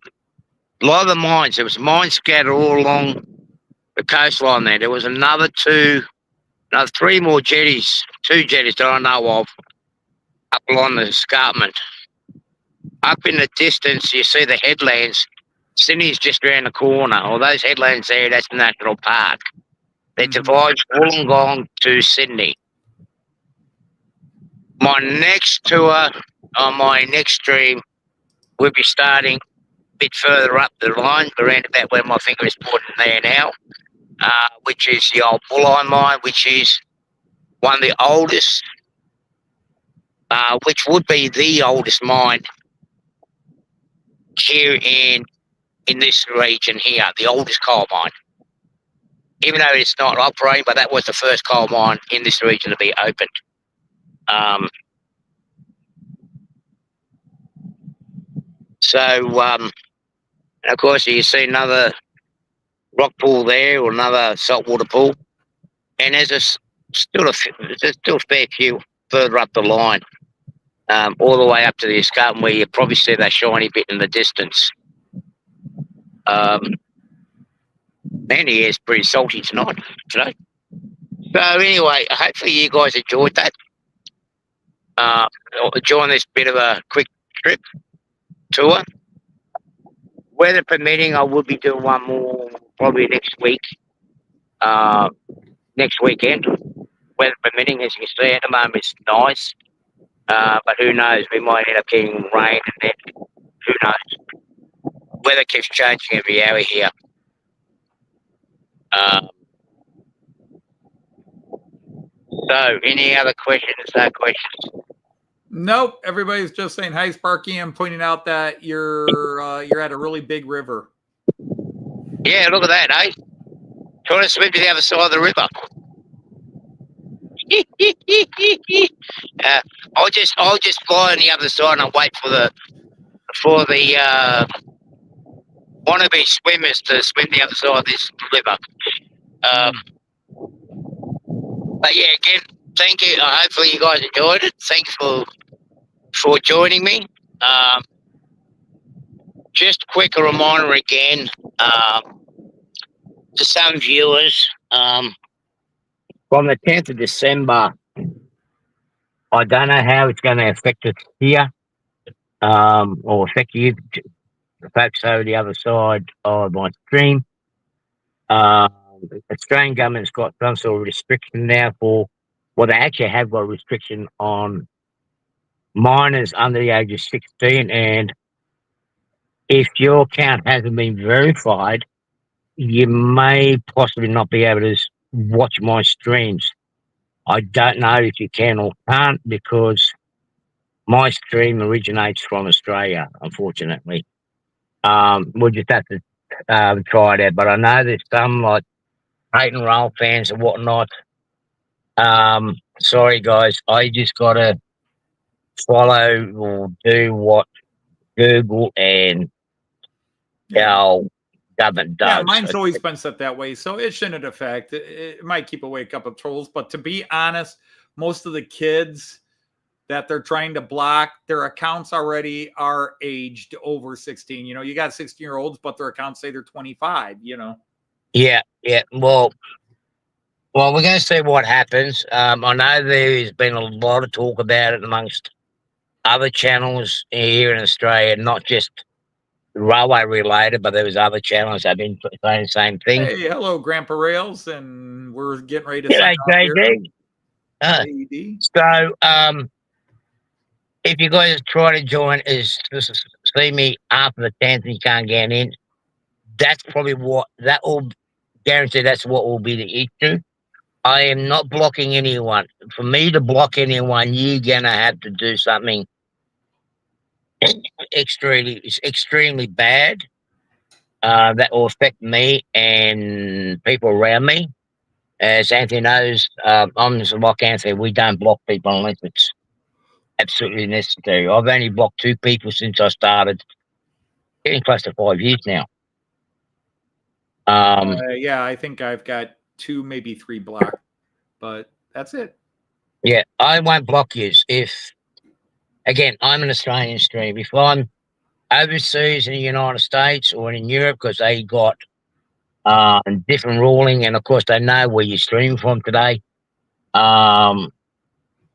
S3: a lot of the mines, there was mines scattered all along the coastline there. There was another three more jetties, two jetties that I know of up along the escarpment. Up in the distance, you see the headlands. Sydney's just around the corner. All those headlands there, that's the National Park. That divides Wollongong to Sydney. My next tour on my next stream will be starting a bit further up the line, around about where my finger is pointing there now, which is the old Wollongong mine, which is one of the oldest, which would be the oldest mine here in this region here, the oldest coal mine. Even though it's not operating, but that was the first coal mine in this region to be opened. And of course, you see another rock pool there, or another saltwater pool, and there's still a fair few further up the line, all the way up to the escarpment, where you probably see that shiny bit in the distance. Man, he is pretty salty tonight. So anyway, hopefully you guys enjoyed that. Enjoying this bit of a quick trip tour. Weather permitting, I will be doing one more probably next week. next weekend. Weather permitting, as you can see at the moment, it's nice. But who knows? We might end up getting rain, and then who knows? Weather keeps changing every hour here. So, any other questions? No questions.
S2: Nope. Everybody's just saying hi, Sparky, and pointing out that you're at a really big river.
S1: Yeah, look at that, eh? Trying to swim to the other side of the river. I'll just fly on the other side and wait for the wannabe swimmers to swim the other side of this river. But yeah, again, thank you. Hopefully you guys enjoyed it. Thanks for joining me. Just a quick reminder again to some viewers.
S3: From the 10th of December, I don't know how it's going to affect us here, or affect you, the folks over the other side of my stream. The Australian government's got some sort of restriction now they actually have got a restriction on minors under the age of 16, and if your account hasn't been verified, you may possibly not be able to watch my streams. I don't know if you can or can't, because my stream originates from Australia, unfortunately. We'll just have to try it out. But I know there's some like Peyton Roll fans and whatnot. Sorry, guys. I just got to follow or do what Google and our government does.
S2: Yeah, mine's always been set that way, so it shouldn't affect. It might keep away a couple of trolls, but to be honest, most of the kids that they're trying to block, their accounts already are aged over 16. You know, you got 16-year-olds, but their accounts say they're 25, you know.
S3: Yeah. Well, we're going to see what happens. I know there's been a lot of talk about it amongst other channels here in Australia, not just railway related, but there was other channels that have been saying the same thing.
S2: Hey, hello, Grandpa Rails, and we're getting ready to
S3: G'day,
S2: sign off here.
S3: JD. So, if you guys try to join us, see me after the 10th and you can't get in, that's probably that will guarantee that's what will be the issue. I am not blocking anyone. For me to block anyone, you're gonna have to do something extremely bad that will affect me and people around me. As Anthony knows, I'm just like Anthony. We don't block people unless it's absolutely necessary. I've only blocked 2 people since I started, getting close to 5 years now.
S2: Yeah, I think I've got 2, maybe 3 blocked, but that's it.
S3: Yeah, I won't block you again, I'm an Australian stream. If I'm overseas in the United States or in Europe, because they got different ruling, and of course they know where you stream from today.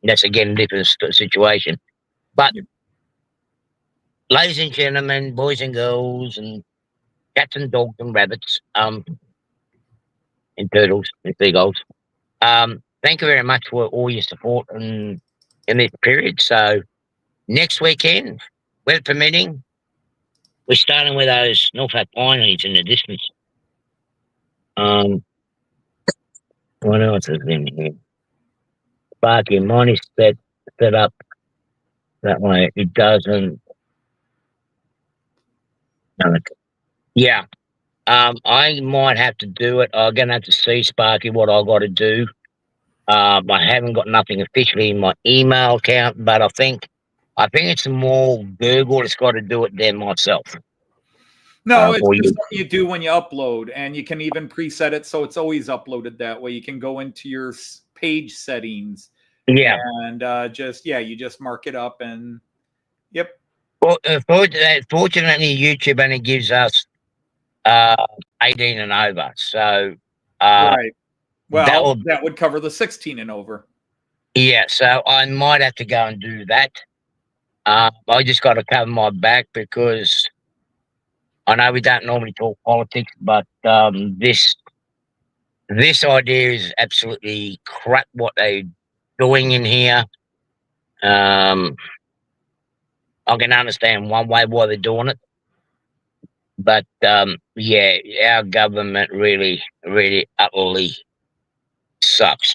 S3: That's again a different situation. But ladies and gentlemen, boys and girls, and cats and dogs and rabbits, and turtles and seagulls, thank you very much for all your support in this period. So next weekend, weather permitting, we're starting with those Norfolk pine leaves in the distance. What else is in here? Sparky, mine is set up that way. It doesn't. Yeah. I might have to do it. I'm gonna have to see, Sparky, what I got to do. I haven't got nothing officially in my email account, but I think it's more Google. It's got to do it there myself.
S2: No, it's just what you do when you upload, and you can even preset it so it's always uploaded that way. You can go into your page settings,
S3: yeah,
S2: and you just mark it up, and yep.
S3: Well, fortunately, YouTube only gives us 18 and over, so
S2: right. Well, that would cover the 16 and over.
S3: Yeah, so I might have to go and do that. I just got to cover my back because I know we don't normally talk politics, but this this idea is absolutely crap what they're doing in here. I can understand one way why they're doing it. But yeah, our government really, really utterly sucks.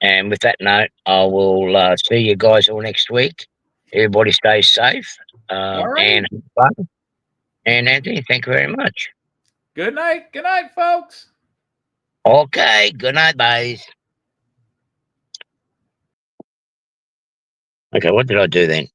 S3: And with that note, I will see you guys all next week. Everybody stay safe
S2: All right.
S3: and have fun. And Anthony, thank you very much.
S2: Good night. Good night, folks.
S3: Okay, good night, boys. Okay, what did I do then?